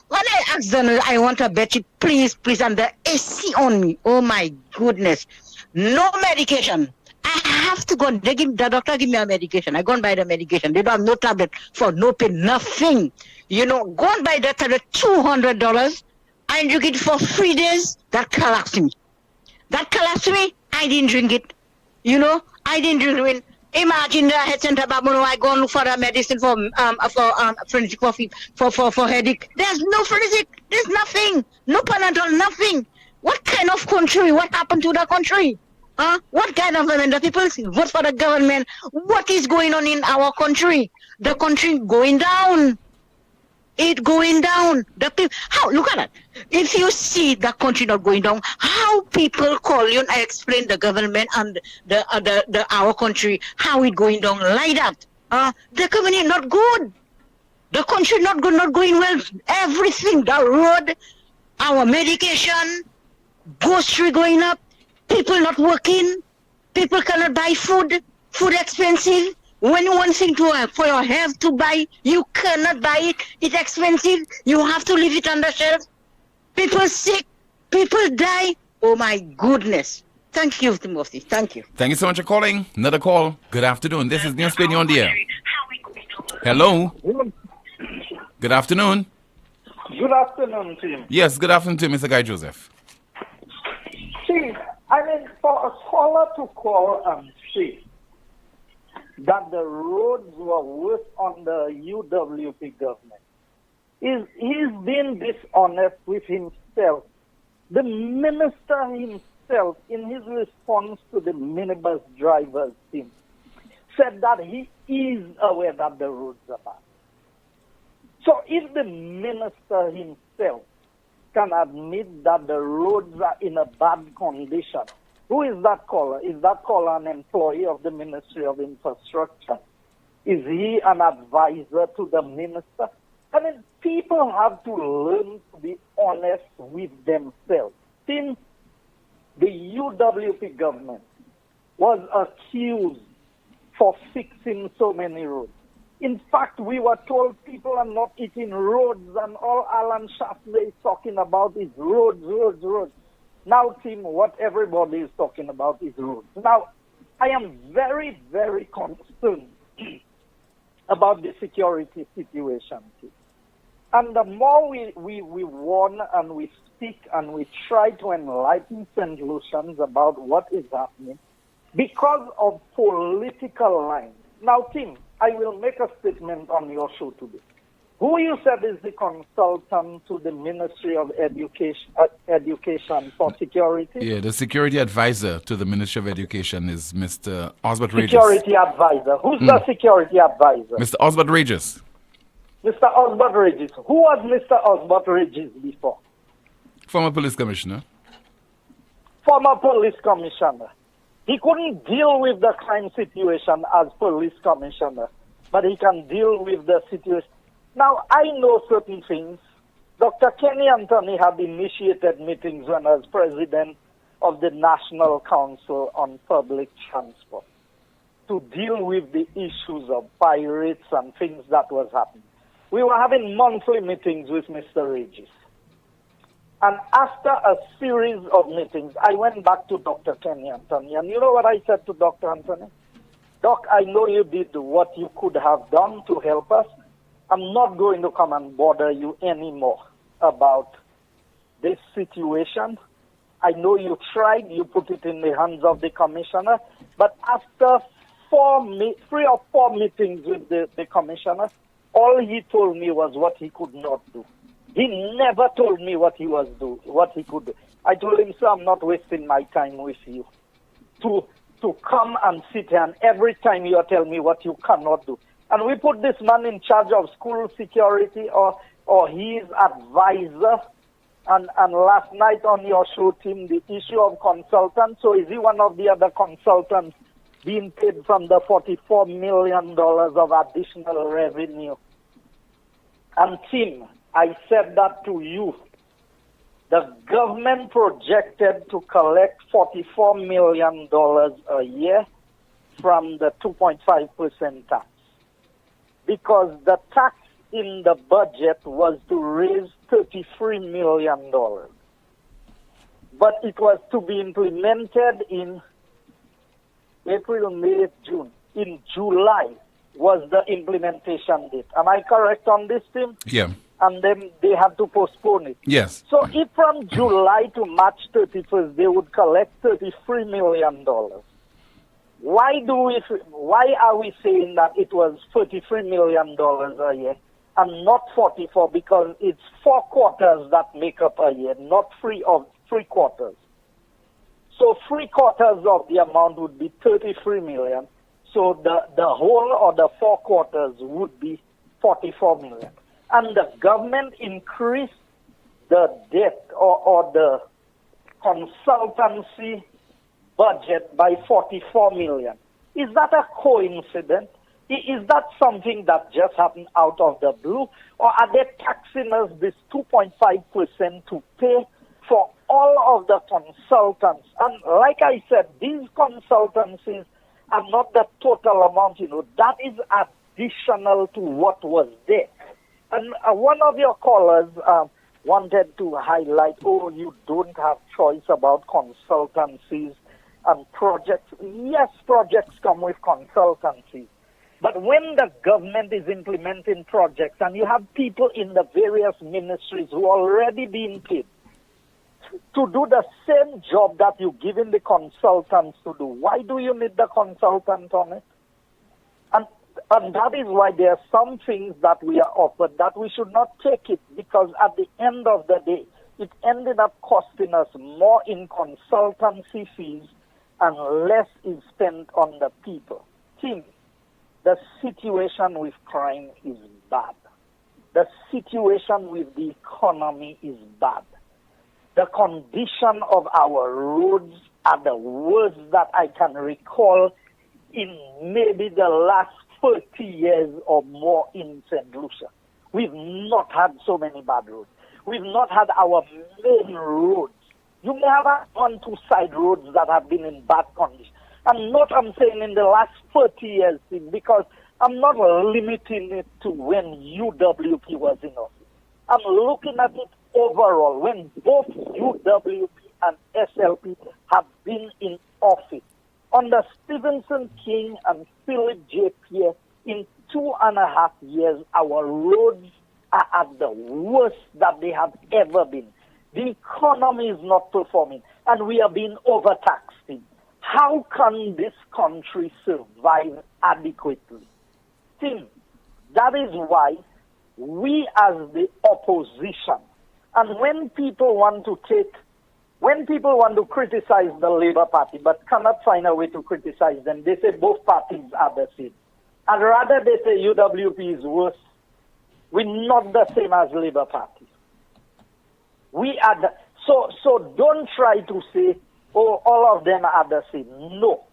When I asked them, I want a bedsheet, please, and the AC on me. Oh my goodness. No medication. I have to go. The doctor give me a medication. I go and buy the medication. They don't have no tablet for no pain, nothing. You know, go and buy the tablet, $200, and you get it for 3 days. That collapsed me. I didn't drink it. You know, I didn't drink it. Imagine the head center Babuno, I go and look for a medicine for forensic for headache. There's no forensic. There's nothing. No Panadol, nothing. What kind of country? What happened to the country? What kind of government? The people vote for the government. What is going on in our country? The country going down. It going down. The people. How? Look at that. If you see the country not going down, how people call you? And I explain the government and the our country how it going down like that. The government not good. The country not good, not going well. Everything, the road, our medication, grocery going up. People not working. People cannot buy food. Food expensive. When you want thing to for your health to buy, you cannot buy it. It's expensive. You have to leave it on the shelf. People sick. People die. Oh my goodness. Thank you, Timothy. Thank you. Thank you so much for calling. Another call. Good afternoon. This is NewsSpin on the air. Hello. Good afternoon. Good afternoon, team. Yes, good afternoon to you, Mr. Guy Joseph. Chief, I mean, for a caller to call and say that the roads were worse on the UWP government, he's been dishonest with himself. The minister himself, in his response to the minibus drivers team, said that he is aware that the roads are bad. So if the minister himself can admit that the roads are in a bad condition, who is that caller? Is that caller an employee of the Ministry of Infrastructure? Is he an advisor to the minister? I mean, people have to learn to be honest with themselves. Since the UWP government was accused for fixing so many roads. In fact, we were told people are not eating roads, and all Alan Shafley is talking about is roads, roads, roads. Now, Tim, what everybody is talking about is roads. Now, I am very, very concerned about the security situation, Tim. And the more we warn and we speak and we try to enlighten St. Lucians about what is happening, because of political lines. Now, Tim, I will make a statement on your show today. Who you said is the consultant to the Ministry of Education for security? Yeah, the security advisor to the Ministry of Education is Mr. Osbert Regis. Security advisor. Who's the security advisor? Mr. Osbert Regis. Mr. Osbert Regis. Who was Mr. Osbert Regis before? Former police commissioner. Former police commissioner. He couldn't deal with the crime situation as police commissioner, but he can deal with the situation. Now, I know certain things. Dr. Kenny Anthony had initiated meetings when I was president of the National Council on Public Transport to deal with the issues of pirates and things that was happening. We were having monthly meetings with Mr. Regis. And after a series of meetings, I went back to Dr. Kenny Anthony. And you know what I said to Dr. Anthony? Doc, I know you did what you could have done to help us. I'm not going to come and bother you anymore about this situation. I know you tried, you put it in the hands of the commissioner. But after 3 or 4 meetings with the commissioner, all he told me was what he could not do. He never told me what he could do. I told him, sir, I'm not wasting my time with you. To come and sit here and every time you tell me what you cannot do. And we put this man in charge of school security or his advisor. And last night on your show, Tim, the issue of consultants. So is he one of the other consultants being paid from the $44 million of additional revenue? And Tim, I said that to you. The government projected to collect $44 million a year from the 2.5% tax. Because the tax in the budget was to raise $33 million. But it was to be implemented in April, May, June. In July was the implementation date. Am I correct on this, Tim? Yeah. And then they had to postpone it. Yes. So if from July to March 31st they would collect $33 million, why are we saying that it was $33 million a year and not 44? Because it's 4 quarters that make up a year, not 3 quarters. So 3 quarters of the amount would be $33 million. So the whole or the 4 quarters would be $44 million. And the government increased the debt or the consultancy budget by $44 million. Is that a coincidence? Is that something that just happened out of the blue? Or are they taxing us this 2.5% to pay for all of the consultants? And like I said, these consultancies are not the total amount, that is additional to what was there. And one of your callers wanted to highlight, you don't have choice about consultancies and projects. Yes, projects come with consultancies. But when the government is implementing projects and you have people in the various ministries who are already being paid to do the same job that you're giving the consultants to do, why do you need the consultant on it? And that is why there are some things that we are offered that we should not take it, because at the end of the day, it ended up costing us more in consultancy fees and less is spent on the people. Tim, the situation with crime is bad. The situation with the economy is bad. The condition of our roads are the worst that I can recall in maybe the last 30 years or more in St. Lucia. We've not had so many bad roads. We've not had our main roads. You may have had 1, 2 side roads that have been in bad condition. I'm saying in the last 30 years, because I'm not limiting it to when UWP was in office. I'm looking at it overall, when both UWP and SLP have been in office. Under Stevenson King and Philip J. Pierre, in 2.5 years, our roads are at the worst that they have ever been. The economy is not performing, and we are being overtaxed. How can this country survive adequately? Tim, that is why we as the opposition, and when people want to criticize the Labour Party but cannot find a way to criticize them, they say both parties are the same. And rather they say UWP is worse. We're not the same as Labour Party. We are so don't try to say, oh, all of them are the same. No.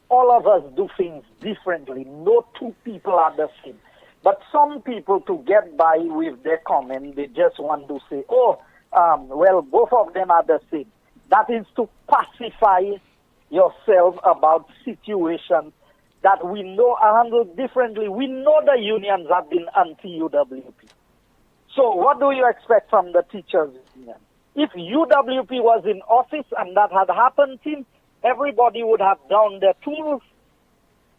All of us do things differently. No two people are the same. But some people, to get by with their comment, they just want to say, well, both of them are the same. That is to pacify yourself about situations that we know are handled differently. We know the unions have been anti-UWP. So what do you expect from the teachers' union? If UWP was in office and that had happened, Tim, everybody would have down their tools.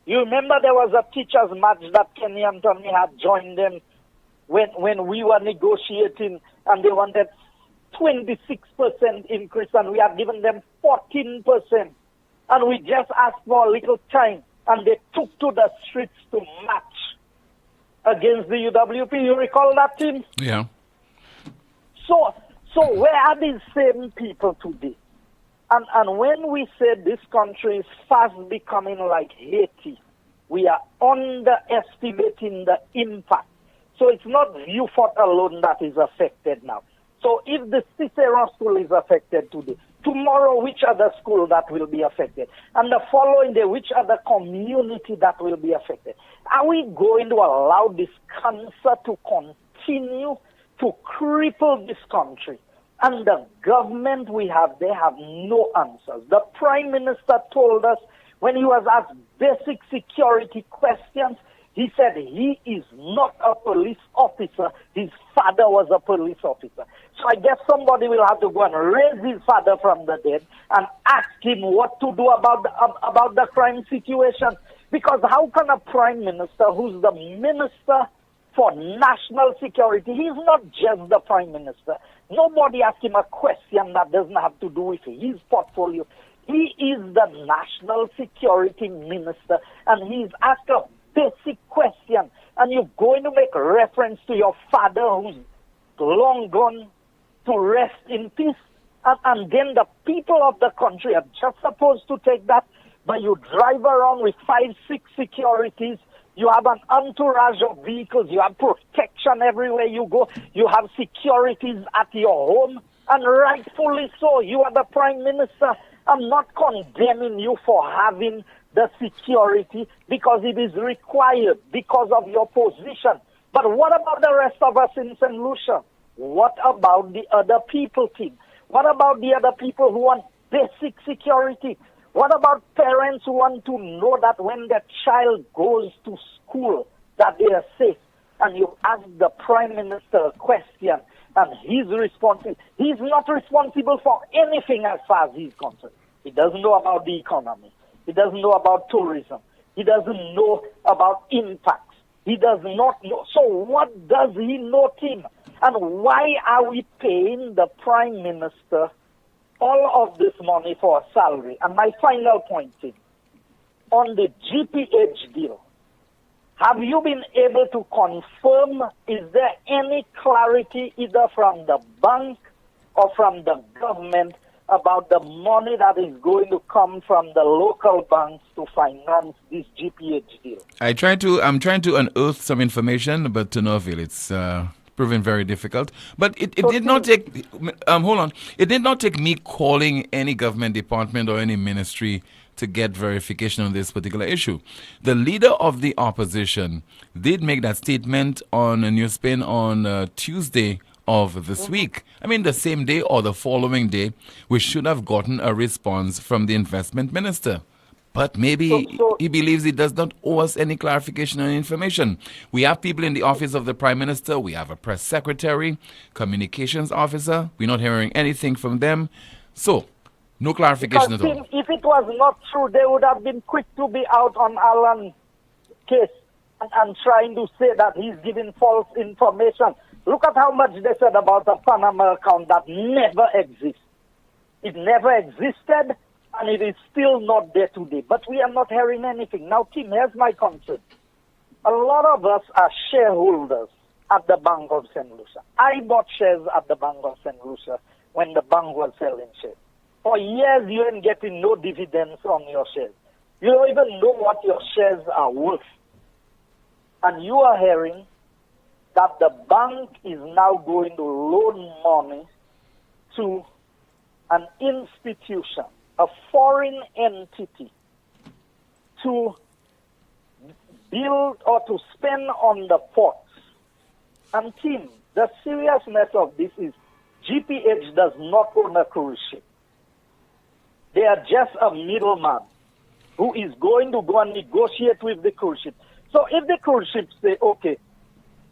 You remember there was a teachers' match that Kenny Anthony had joined them when we were negotiating, and they wanted 26% increase, and we had given them 14%. And we just asked for a little time, and they took to the streets to match against the UWP. You recall that, Tim? Yeah. So where are these same people today? And when we say this country is fast becoming like Haiti, we are underestimating the impact. So it's not Vieux-Fort alone that is affected now. So if the Cicero school is affected today, tomorrow which other school that will be affected? And the following day, which other community that will be affected? Are we going to allow this cancer to continue to cripple this country? And the government we have, they have no answers. The Prime Minister told us when he was asked basic security questions, he said he is not a police officer. His father was a police officer. So I guess somebody will have to go and raise his father from the dead and ask him what to do about the crime situation. Because how can a Prime Minister who's the Minister for National Security, he's not just the Prime Minister. Nobody asked him a question that doesn't have to do with his portfolio. He is the National Security Minister, and he's asked a basic question, and you're going to make reference to your father who's long gone to rest in peace, and then the people of the country are just supposed to take that, but you drive around with 5, 6 securities. You have an entourage of vehicles. You have protection everywhere you go. You have securities at your home. And rightfully so. You are the Prime Minister. I'm not condemning you for having the security because it is required because of your position. But what about the rest of us in St. Lucia? What about the other people, Tim? What about the other people who want basic security? What about parents who want to know that when their child goes to school that they are safe? And you ask the Prime Minister a question and he's responsible. He's not responsible for anything as far as he's concerned. He doesn't know about the economy. He doesn't know about tourism. He doesn't know about impacts. He does not know. So what does he know, Tim? And why are we paying the Prime Minister all of this money for a salary? And my final point, Tim, on the GPH deal, have you been able to confirm, is there any clarity either from the bank or from the government about the money that is going to come from the local banks to finance this GPH deal? I'm trying to unearth some information, but to no avail. It's proven very difficult. But it did not take, hold on, it did not take me calling any government department or any ministry to get verification on this particular issue. The leader of the opposition did make that statement on NewsSpin on Tuesday of this week. I mean, the same day or the following day, we should have gotten a response from the investment minister. But maybe he believes he does not owe us any clarification or information. We have people in the office of the Prime Minister. We have a press secretary, communications officer. We're not hearing anything from them. So, no clarification at all. If it was not true, they would have been quick to be out on Alan's case and trying to say that he's giving false information. Look at how much they said about the Panama account that never exists. It never existed, and it is still not there today. But we are not hearing anything. Now, Tim, here's my concern. A lot of us are shareholders at the Bank of St. Lucia. I bought shares at the Bank of St. Lucia when the bank was selling shares. For years, you ain't getting no dividends on your shares. You don't even know what your shares are worth. And you are hearing that the bank is now going to loan money to an institution, a foreign entity, to build or to spend on the ports. And Tim, the seriousness of this is GPH does not own a cruise ship. They are just a middleman who is going to go and negotiate with the cruise ship. So if the cruise ship say, okay,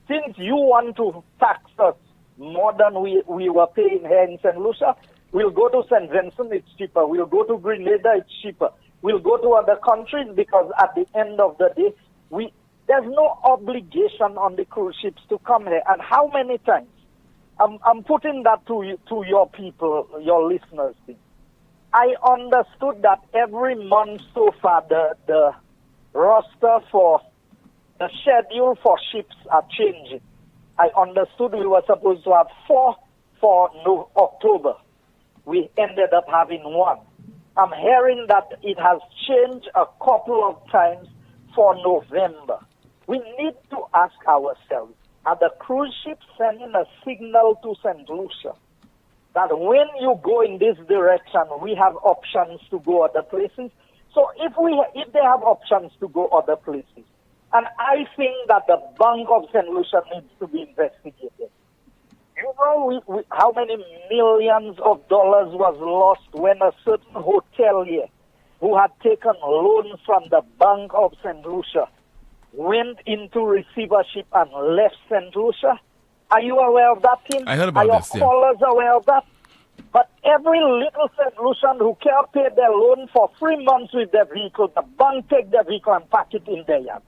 since you want to tax us more than we were paying here in St. Lucia, we'll go to St. Vincent, it's cheaper. We'll go to Grenada, it's cheaper. We'll go to other countries because at the end of the day, there's no obligation on the cruise ships to come here. And how many times? I'm putting that to your people, your listeners. I understood that every month so far the roster for the schedule for ships are changing. I understood we were supposed to have 4 for October. We ended up having 1. I'm hearing that it has changed a couple of times for November. We need to ask ourselves, are the cruise ships sending a signal to St. Lucia that when you go in this direction, we have options to go other places? So if they have options to go other places, and I think that the Bank of St. Lucia needs to be investigated. You know how many millions of dollars was lost when a certain hotelier who had taken loans from the Bank of St. Lucia went into receivership and left St. Lucia? Are you aware of that, Tim? I heard about this, Are your callers aware of that? But every little St. Lucian who can't pay their loan for 3 months with their vehicle, the bank take their vehicle and pack it in their yard.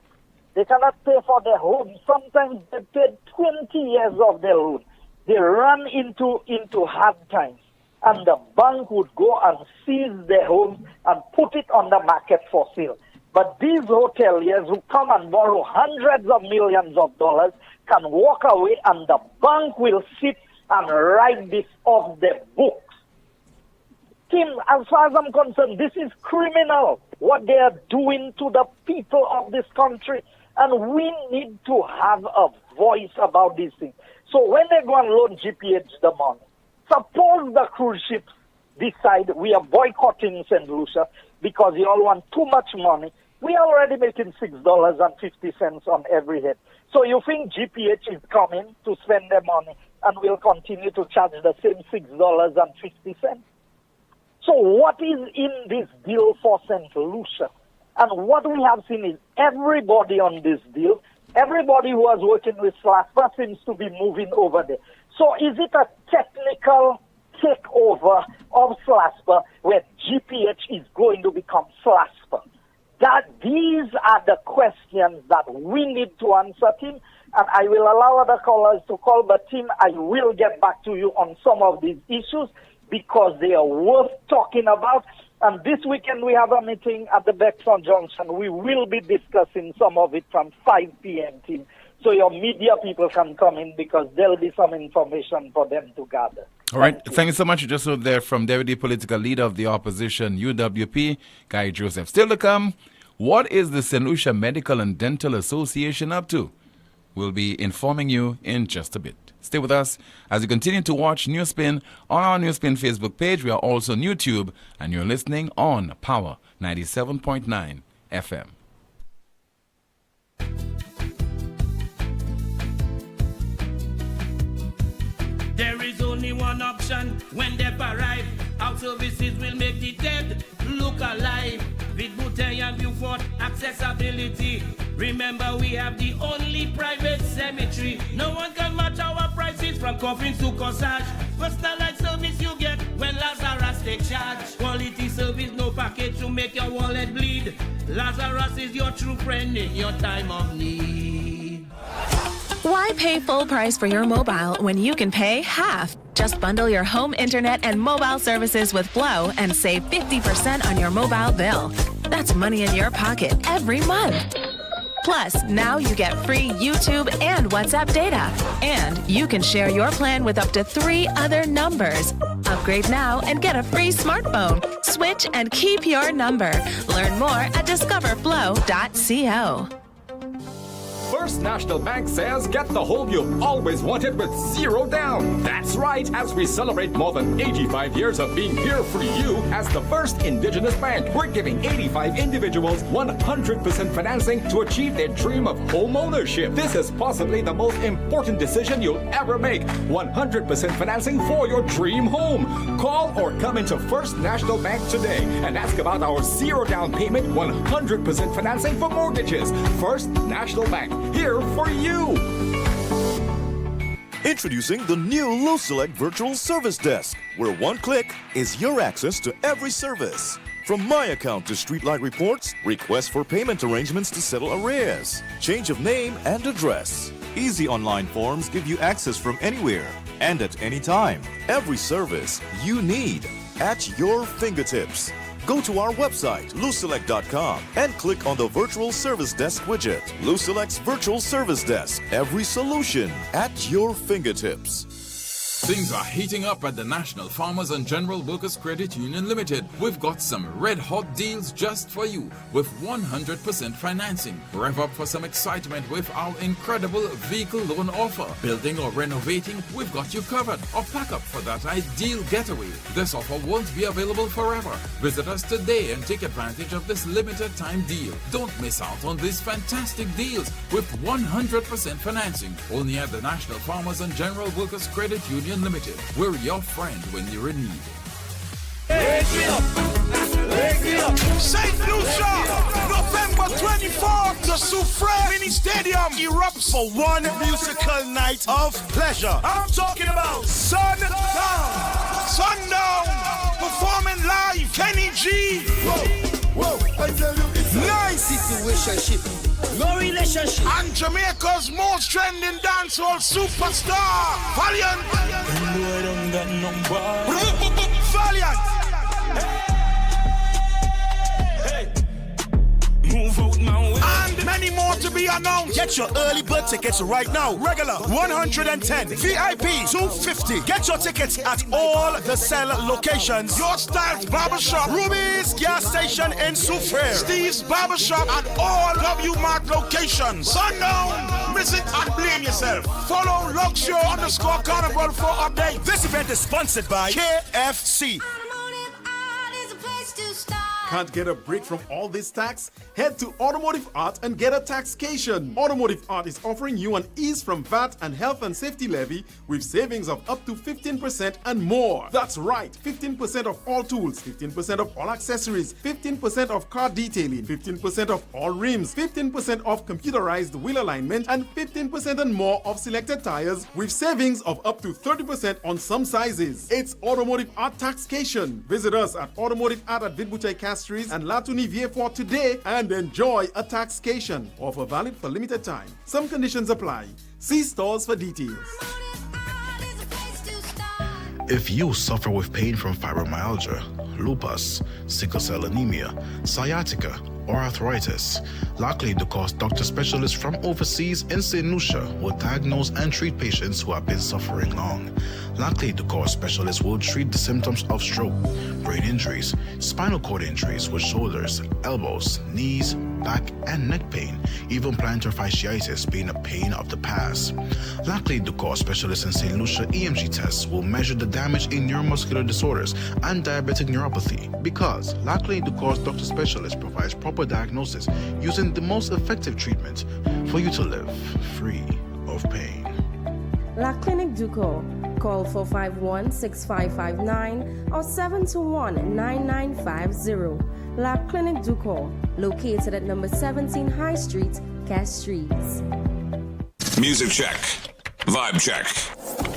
They cannot pay for their home. Sometimes they paid 20 years of their loan. They run into hard times. And the bank would go and seize their homes and put it on the market for sale. But these hoteliers who come and borrow hundreds of millions of dollars can walk away and the bank will sit and write this off their books. Tim, as far as I'm concerned, this is criminal, what they are doing to the people of this country. And we need to have a voice about these things. So when they go and loan GPH the money, suppose the cruise ships decide we are boycotting St. Lucia because you all want too much money. We are already making $6.50 on every head. So you think GPH is coming to spend their money and will continue to charge the same $6.50? So what is in this deal for St. Lucia? And what we have seen is everybody on this deal, everybody who was working with SLASPA seems to be moving over there. So is it a technical takeover of SLASPA where GPH is going to become SLASPA? That These are the questions that we need to answer, Tim. And I will allow other callers to call, but Tim, I will get back to you on some of these issues because they are worth talking about. And this weekend we have a meeting at the Bexon Junction. We will be discussing some of it from 5 p.m. Tim. So your media people can come in because there'll be some information for them to gather. All right. Thank you so much. Just heard there from Deputy Political Leader of the Opposition, UWP, Guy Joseph. Still to come, what is the St. Lucia Medical and Dental Association up to? We'll be informing you in just a bit. Stay with us as you continue to watch NewsSpin on our NewsSpin Facebook page. We are also on YouTube, and you're listening on Power 97.9 FM. There is only one option when they arrive. Our services will make the dead look alive. With Bouteille and Beaufort accessibility. Remember, we have the only private cemetery. No one can match our prices from coffins to corsage. Personalized service you get when Lazarus take charge. Quality service, no package to make your wallet bleed. Lazarus is your true friend in your time of need. Why pay full price for your mobile when you can pay half? Just bundle your home internet and mobile services with Flow and save 50% on your mobile bill. That's money in your pocket every month. Plus, now you get free YouTube and WhatsApp data. And you can share your plan with up to 3 other numbers. Upgrade now and get a free smartphone. Switch and keep your number. Learn more at discoverflow.co. First National Bank says get the home you've always wanted with zero down. That's right, as we celebrate more than 85 years of being here for you as the first indigenous bank, we're giving 85 individuals 100% financing to achieve their dream of home ownership. This is possibly the most important decision you'll ever make. 100% financing for your dream home. Call or come into First National Bank today and ask about our zero down payment 100% financing for mortgages. First National Bank. Here for you. Introducing the new LuSelect Virtual Service Desk, where one click is your access to every service. From my account to streetlight reports, requests for payment arrangements to settle arrears, change of name and address. Easy online forms give you access from anywhere and at any time. Every service you need at your fingertips. Go to our website, luselect.com, and click on the Virtual Service Desk widget. LuSelect's Virtual Service Desk. Every solution at your fingertips. Things are heating up at the National Farmers and General Workers Credit Union Limited. We've got some red-hot deals just for you with 100% financing. Rev up for some excitement with our incredible vehicle loan offer. Building or renovating, we've got you covered. Or pack up for that ideal getaway. This offer won't be available forever. Visit us today and take advantage of this limited time deal. Don't miss out on these fantastic deals with 100% financing. Only at the National Farmers and General Workers Credit Union Limited. We're your friend when you're in need. St. Lucia, November 24th, the Soufriere Mini Stadium erupts for one musical night of pleasure. I'm talking about Sundown. Sundown, performing live, Kenny G. Whoa, I tell you, it's nice situationship. No relationship. And Jamaica's most trending dancehall superstar, Poleon. Valiant. Move out my way. And many more to be announced. Get your early bird tickets right now. Regular 110, VIP 250. Get your tickets at all the sell locations. Your Styles Barbershop, Ruby's gas station in Soufriere, Steve's Barbershop at all W Mart locations. Sundown. Miss it and blame yourself. Follow Luxio_Carnival for updates. This event is sponsored by KFC. Can't get a break from all this tax? Head to Automotive Art and get a taxcation. Automotive Art is offering you an ease from VAT and health and safety levy with savings of up to 15% and more. That's right, 15% of all tools, 15% of all accessories, 15% of car detailing, 15% of all rims, 15% of computerized wheel alignment, and 15% and more of selected tires with savings of up to 30% on some sizes. It's Automotive Art taxation. Visit us at Automotive Art at Vidbutai Castle Castries, and Latunivier for today and enjoy a taxcation. Offer valid for limited time. Some conditions apply. See stores for details. If you suffer with pain from fibromyalgia, lupus, sickle cell anemia, sciatica, or arthritis, likely to cause doctor specialists from overseas in St. Lucia will diagnose and treat patients who have been suffering long. Likely to cause specialists will treat the symptoms of stroke, brain injuries, spinal cord injuries with shoulders, elbows, knees, back, and neck pain, even plantar fasciitis being a pain of the past. Likely to cause specialists in St. Lucia EMG tests will measure the damage in neuromuscular disorders and diabetic neuropathy, because likely to cause doctor specialists provides proper diagnosis using the most effective treatment for you to live free of pain. La Clinique Ducor. Call 451-6559 or 721-9950. La Clinique Ducor, located at number 17 High Street, Castries. Music check. Vibe check.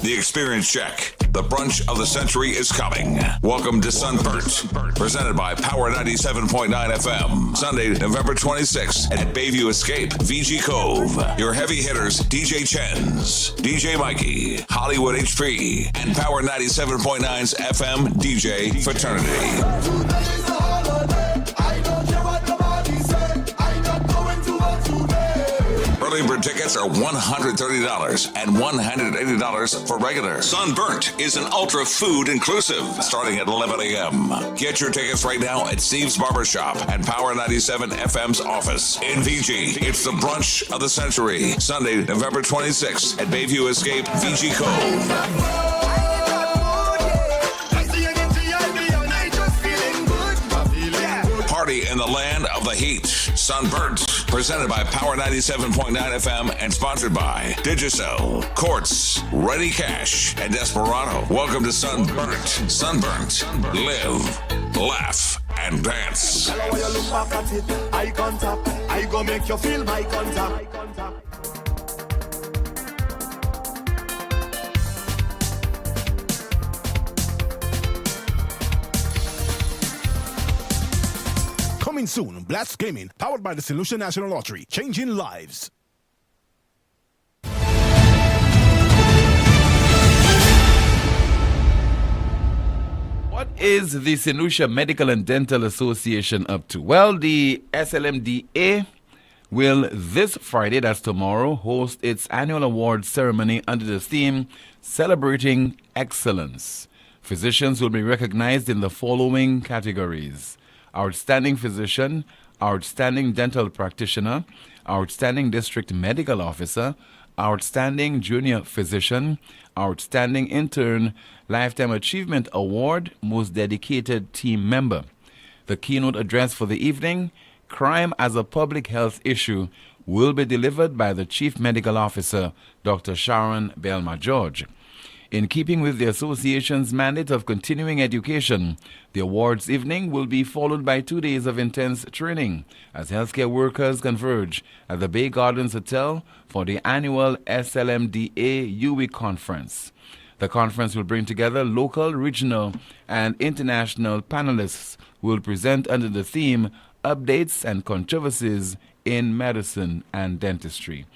The experience check. The brunch of the century is coming. Welcome to Sunburnt, presented by Power 97.9 FM. Sunday, November 26th at Bayview Escape, VG Cove. Your heavy hitters, DJ Chens, DJ Mikey, Hollywood HP, and Power 97.9's FM DJ Fraternity. Early bird tickets are $130 and $180 for regular. Sunburnt is an ultra food inclusive, starting at 11 a.m. Get your tickets right now at Steve's Barbershop and Power 97 FM's office in VG. It's the brunch of the century. Sunday, November 26th at Bayview Escape, VG Cove. Party in the land of the heat. Sunburnt, presented by Power 97.9 FM and sponsored by Digicel, Quartz, Ready Cash, and Desperado. Welcome to Sunburnt. Sunburnt. Live, laugh, and dance. Eye contact. I go make you feel my contact. Coming soon, Blast Gaming, powered by the St. Lucia National Lottery, changing lives. What is the St. Lucia Medical and Dental Association up to? Well, the SLMDA will this Friday, that's tomorrow, host its annual awards ceremony under the theme Celebrating Excellence. Physicians will be recognized in the following categories: Outstanding Physician, Outstanding Dental Practitioner, Outstanding District Medical Officer, Outstanding Junior Physician, Outstanding Intern, Lifetime Achievement Award, Most Dedicated Team Member. The keynote address for the evening, Crime as a Public Health Issue, will be delivered by the Chief Medical Officer, Dr. Sharon Belma-George. In keeping with the association's mandate of continuing education, the awards evening will be followed by 2 days of intense training as healthcare workers converge at the Bay Gardens Hotel for the annual SLMDA UWI Conference. The conference will bring together local, regional, and international panelists who will present under the theme Updates and Controversies in Medicine and Dentistry.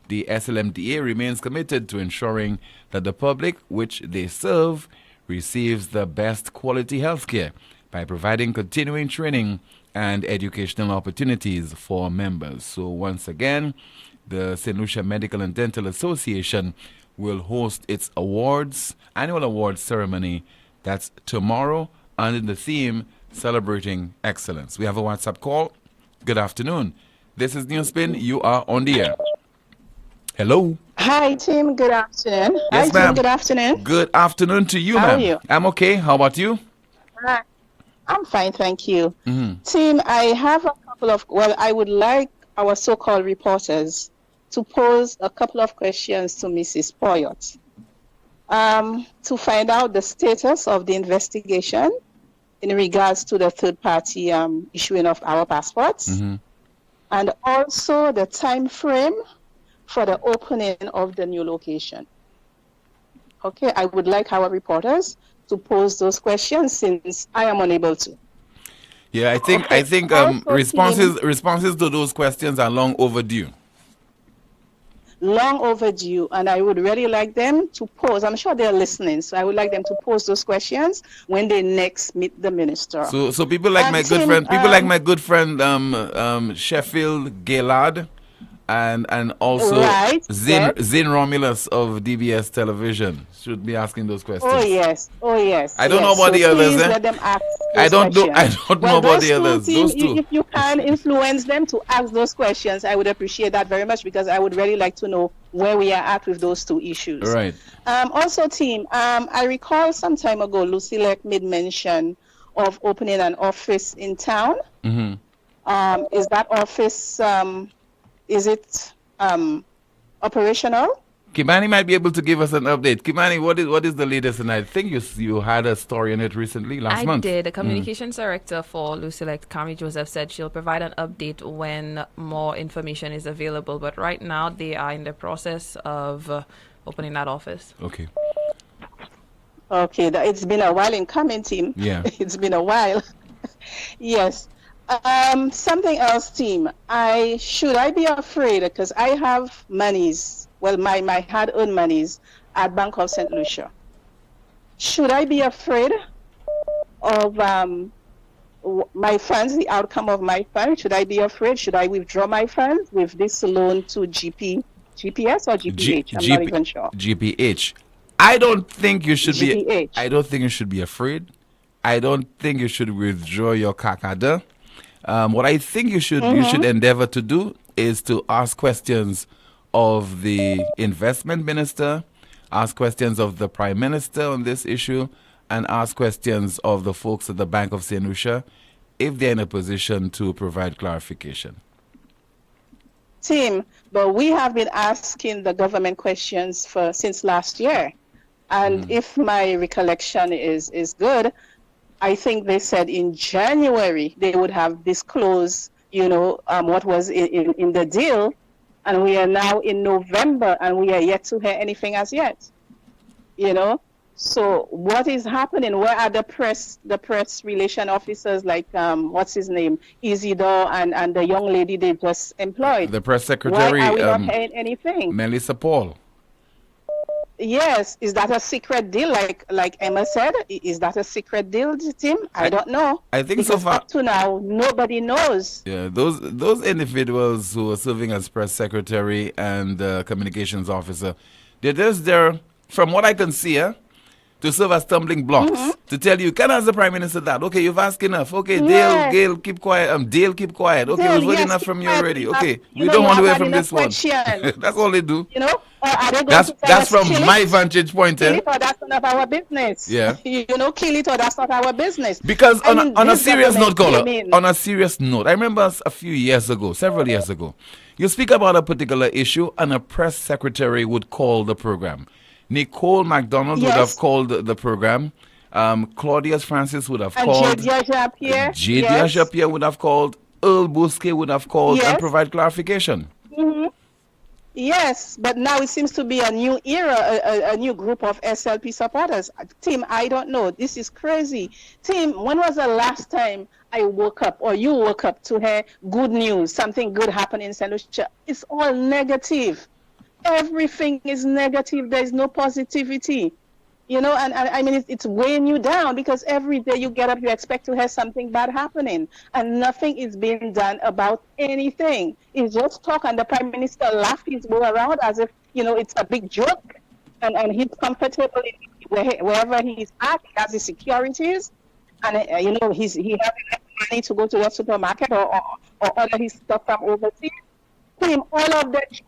The SLMDA remains committed to ensuring that the public which they serve receives the best quality healthcare by providing continuing training and educational opportunities for members. So once again, the St. Lucia Medical and Dental Association will host its annual awards ceremony. That's tomorrow under the theme Celebrating Excellence. We have a WhatsApp call. Good afternoon. This is NewsSpin. You are on the air. Hello. Hi, team. Good afternoon. Yes, Hi, ma'am. team. Good afternoon. Good afternoon to you, How ma'am. are you? I'm okay. How about you? Hi. I'm fine, thank you. Mm-hmm. Team, I have a couple of, I would like our so-called reporters to pose a couple of questions to Mrs. Poyot to find out the status of the investigation in regards to the third-party issuing of our passports, and also the time frame for the opening of the new location. Okay, I would like our reporters to pose those questions since I am unable to. Yeah, I think responses to those questions are long overdue. Long overdue, and I would really like them to pose. I'm sure they're listening, so I would like them to pose those questions when they next meet the minister. So people like my good friend, Sheffield Gaylord, and also right, Zin Romulus of DBS Television should be asking those questions. Oh yes. I don't know about the others. Let them ask I don't know about the others. Those two. If you can influence them to ask those questions, I would appreciate that very much, because I would really like to know where we are at with those two issues. Right. Also, team, I recall some time ago, Lucilek made mention of opening an office in town. Mm-hmm. Is that office? Is it operational? Kimani might be able to give us an update. Kimani, what is the latest? And I think you had a story on it recently, last month. I did. The communications director for Lucilect, Kami Joseph, said she'll provide an update when more information is available. But right now, they are in the process of opening that office. Okay. Okay, it's been a while in coming, team. Yeah. It's been a while. Yes. Something else, team. Should I be afraid? Because I have monies. Well, my hard-earned monies at Bank of St. Lucia. Should I be afraid of my funds, the outcome of my funds? Should I be afraid? Should I withdraw my funds with this loan to GPS or GPH? I'm not even sure. GPH. I don't think you should GPH. be. I don't think you should be afraid. I don't think you should withdraw your kakada. What I think you should endeavor to do is to ask questions of the investment minister, ask questions of the prime minister on this issue, and ask questions of the folks at the Bank of St. Lucia if they're in a position to provide clarification. Team, but we have been asking the government questions since last year. And if my recollection is good, I think they said in January they would have disclosed, what was in the deal. And we are now in November, and we are yet to hear anything as yet. So what is happening? Where are the press relation officers like what's his name, Isidore, and the young lady they just employed? The press secretary. Why are we not hearing anything? Melissa Paul. Yes, is that a secret deal? Like Emma said, is that a secret deal, Tim? I don't know. I think because so far up to now nobody knows. Yeah, those individuals who are serving as press secretary and communications officer, they're just there, from what I can see, to serve as stumbling blocks to tell you, can I ask the prime minister that? Okay, you've asked enough. Okay, Dale, keep quiet. Dale, keep quiet. Okay, we've heard enough from you already. Okay, we don't want to hear from this one. That's all they do. That's from my vantage point. Kill it or that's none of our business. Yeah. Kill it or that's not our business. Because on a serious note, caller, on a serious note, I remember several years ago, you speak about a particular issue and a press secretary would call the program. Nicole MacDonald would have called the program. Claudius Francis would have called. Jadia Japierre would have called. Earl Bousquet would have called and provide clarification. Yes, but now it seems to be a new era, a new group of SLP supporters. Tim, I don't know. This is crazy. Tim, when was the last time I woke up or you woke up to hear good news, something good happened in St. Lucia? It's all negative. Everything is negative. There is no positivity. And I mean, it's weighing you down because every day you get up, you expect to have something bad happening, and nothing is being done about anything. It's just talk, and the prime minister laughs his way around as if, it's a big joke, and he's comfortable wherever he's at. He has his securities, and, he has enough money to go to the supermarket or order his stuff from overseas. Him, all of that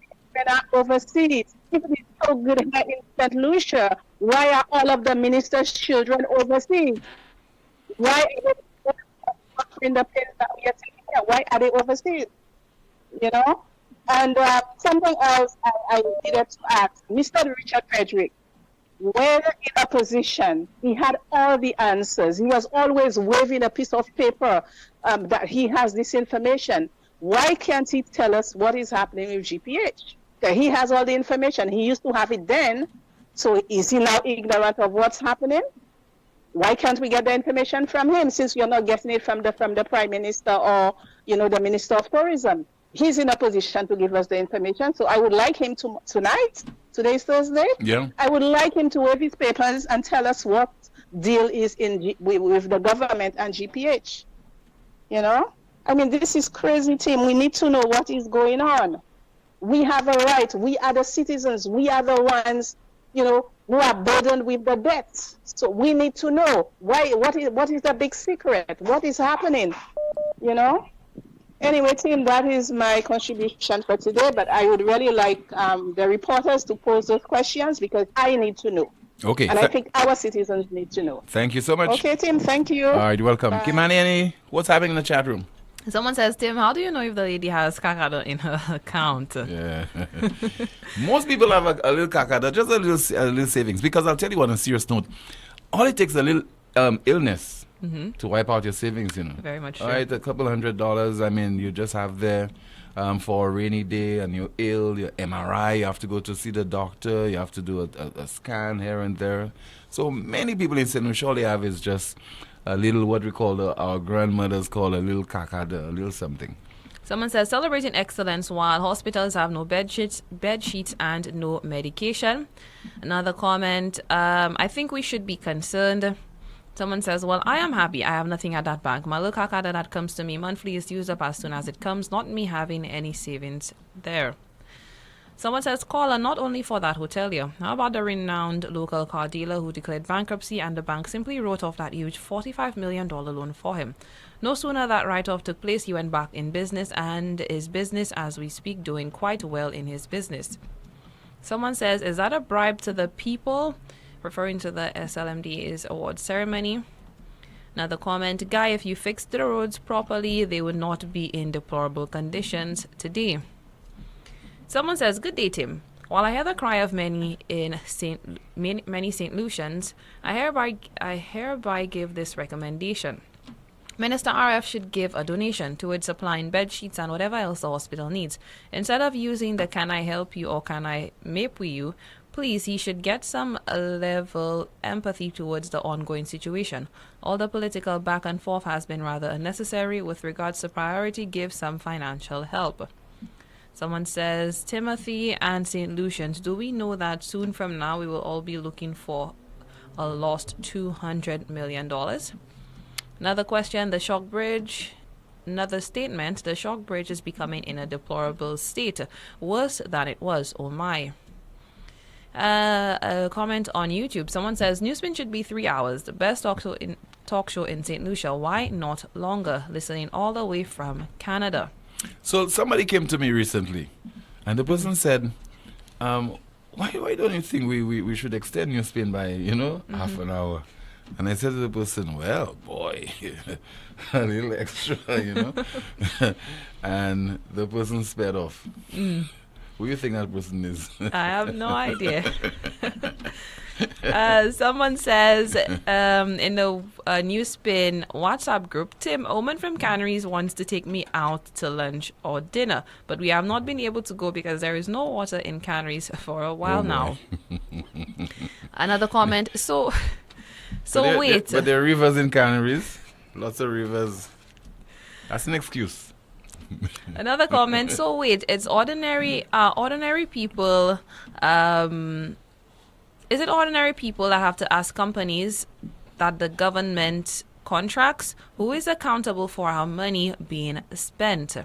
are overseas. If it is so good here in St. Lucia, why are all of the ministers' children overseas? Why are they in the place that we are taking here? Why are they overseas? And something else I needed to ask. Mr. Richard Frederick, when in opposition, he had all the answers. He was always waving a piece of paper that he has this information. Why can't he tell us what is happening with GPH? He has all the information. He used to have it then. So is he now ignorant of what's happening? Why can't we get the information from him since you're not getting it from the Prime Minister or, the Minister of Tourism? He's in a position to give us the information. So I would like him to tonight. Today is Thursday. Yeah. I would like him to wave his papers and tell us what deal is with the government and GPH. I mean, this is crazy, Tim. We need to know what is going on. We have a right. We are the citizens. We are the ones, who are burdened with the debts. So we need to know what is the big secret? What is happening? Anyway, Tim, that is my contribution for today, but I would really like the reporters to pose those questions because I need to know. Okay. And I think our citizens need to know. Thank you so much. Okay, Tim, thank you. All right, welcome. Bye. Kimani, what's happening in the chat room? Someone says, Tim, how do you know if the lady has kakada in her account? Yeah. Most people have a little kakada, just a little savings. Because I'll tell you on a serious note, all it takes is a little illness to wipe out your savings, Very much All true. right, a couple $100, I mean, you just have there for a rainy day and you're ill, your MRI, you have to go to see the doctor, you have to do a scan here and there. So many people in St. Lucia, all they have is just a little, what we call, our grandmothers call a little kakada, a little something. Someone says, celebrating excellence while hospitals have no bed sheets and no medication. Another comment, I think we should be concerned. Someone says, well, I am happy. I have nothing at that bank. My little kakada that comes to me monthly is used up as soon as it comes, not me having any savings there. Someone says, caller, not only for that hotelier. How about the renowned local car dealer who declared bankruptcy and the bank simply wrote off that huge $45 million loan for him? No sooner that write-off took place, he went back in business and is business as we speak, doing quite well in his business. Someone says, is that a bribe to the people? Referring to the SLMD's award ceremony. Another comment, Guy, if you fixed the roads properly, they would not be in deplorable conditions today. Someone says, good day, Tim. While I hear the cry of many St. Lucians, I hereby give this recommendation. Minister RF should give a donation towards supplying bed sheets and whatever else the hospital needs. Instead of using the can I help you or can I make with you, please, he should get some level empathy towards the ongoing situation. All the political back and forth has been rather unnecessary. With regards to priority, give some financial help. Someone says, Timothy and St. Lucians, do we know that soon from now we will all be looking for a lost $200 million? Another question, the Shock Bridge. Another statement, the Shock Bridge is becoming in a deplorable state, worse than it was, oh my. A comment on YouTube. Someone says, NewsSpin should be 3 hours. The best talk show in St. Lucia. Why not longer? Listening all the way from Canada. So somebody came to me recently, and the person said, why don't you think we should extend NewsSpin by, half an hour? And I said to the person, well, boy, a little extra, and the person sped off. Who do you think that person is? I have no idea. Someone says in the NewsSpin WhatsApp group, Tim, Oman from Canaries wants to take me out to lunch or dinner, but we have not been able to go because there is no water in Canaries for a while now. Another comment. So wait. But there are rivers in Canaries. Lots of rivers. That's an excuse. Another comment. So wait, it's ordinary people. Is it ordinary people that have to ask companies that the government contracts who is accountable for our money being spent?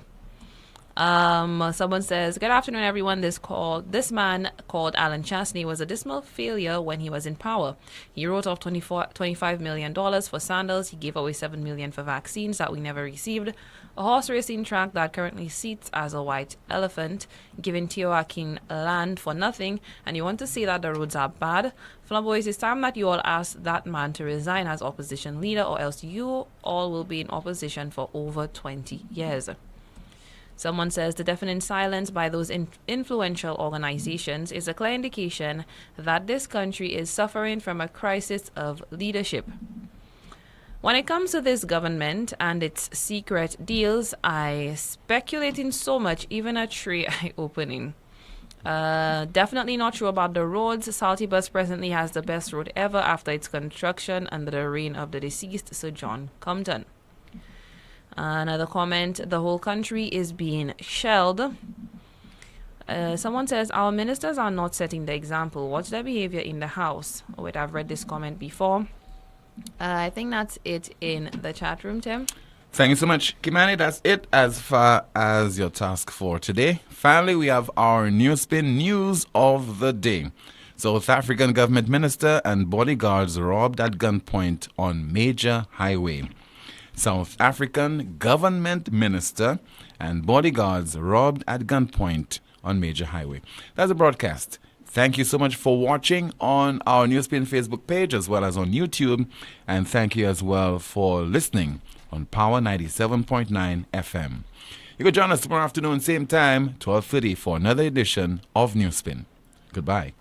Someone says, good afternoon, everyone. This man called Alan Chastney was a dismal failure when he was in power. He wrote off $25 million for sandals. He gave away $7 million for vaccines that we never received. A horse racing track that currently seats as a white elephant, giving Teotihuacan land for nothing, and you want to say that the roads are bad? Flamboys, it's time that you all ask that man to resign as opposition leader, or else you all will be in opposition for over 20 years. Someone says the deafening silence by those influential organizations is a clear indication that this country is suffering from a crisis of leadership. When it comes to this government and its secret deals, I speculating so much, even a tree eye opening. Definitely not true about the roads. Salty Bus presently has the best road ever after its construction under the reign of the deceased Sir John Compton. Another comment, the whole country is being shelled. Someone says, our ministers are not setting the example. What's their behavior in the House? Oh, wait, I've read this comment before. I think that's it in the chat room, Tim. Thank you so much, Kimani. That's it as far as your task for today. Finally, we have our NewsSpin news of the day. South African government minister and bodyguards robbed at gunpoint on major highway. South African government minister and bodyguards robbed at gunpoint on major highway. That's a broadcast. Thank you so much for watching on our NewsSpin Facebook page as well as on YouTube. And thank you as well for listening on Power 97.9 FM. You can join us tomorrow afternoon, same time, 12:30 for another edition of NewsSpin. Goodbye.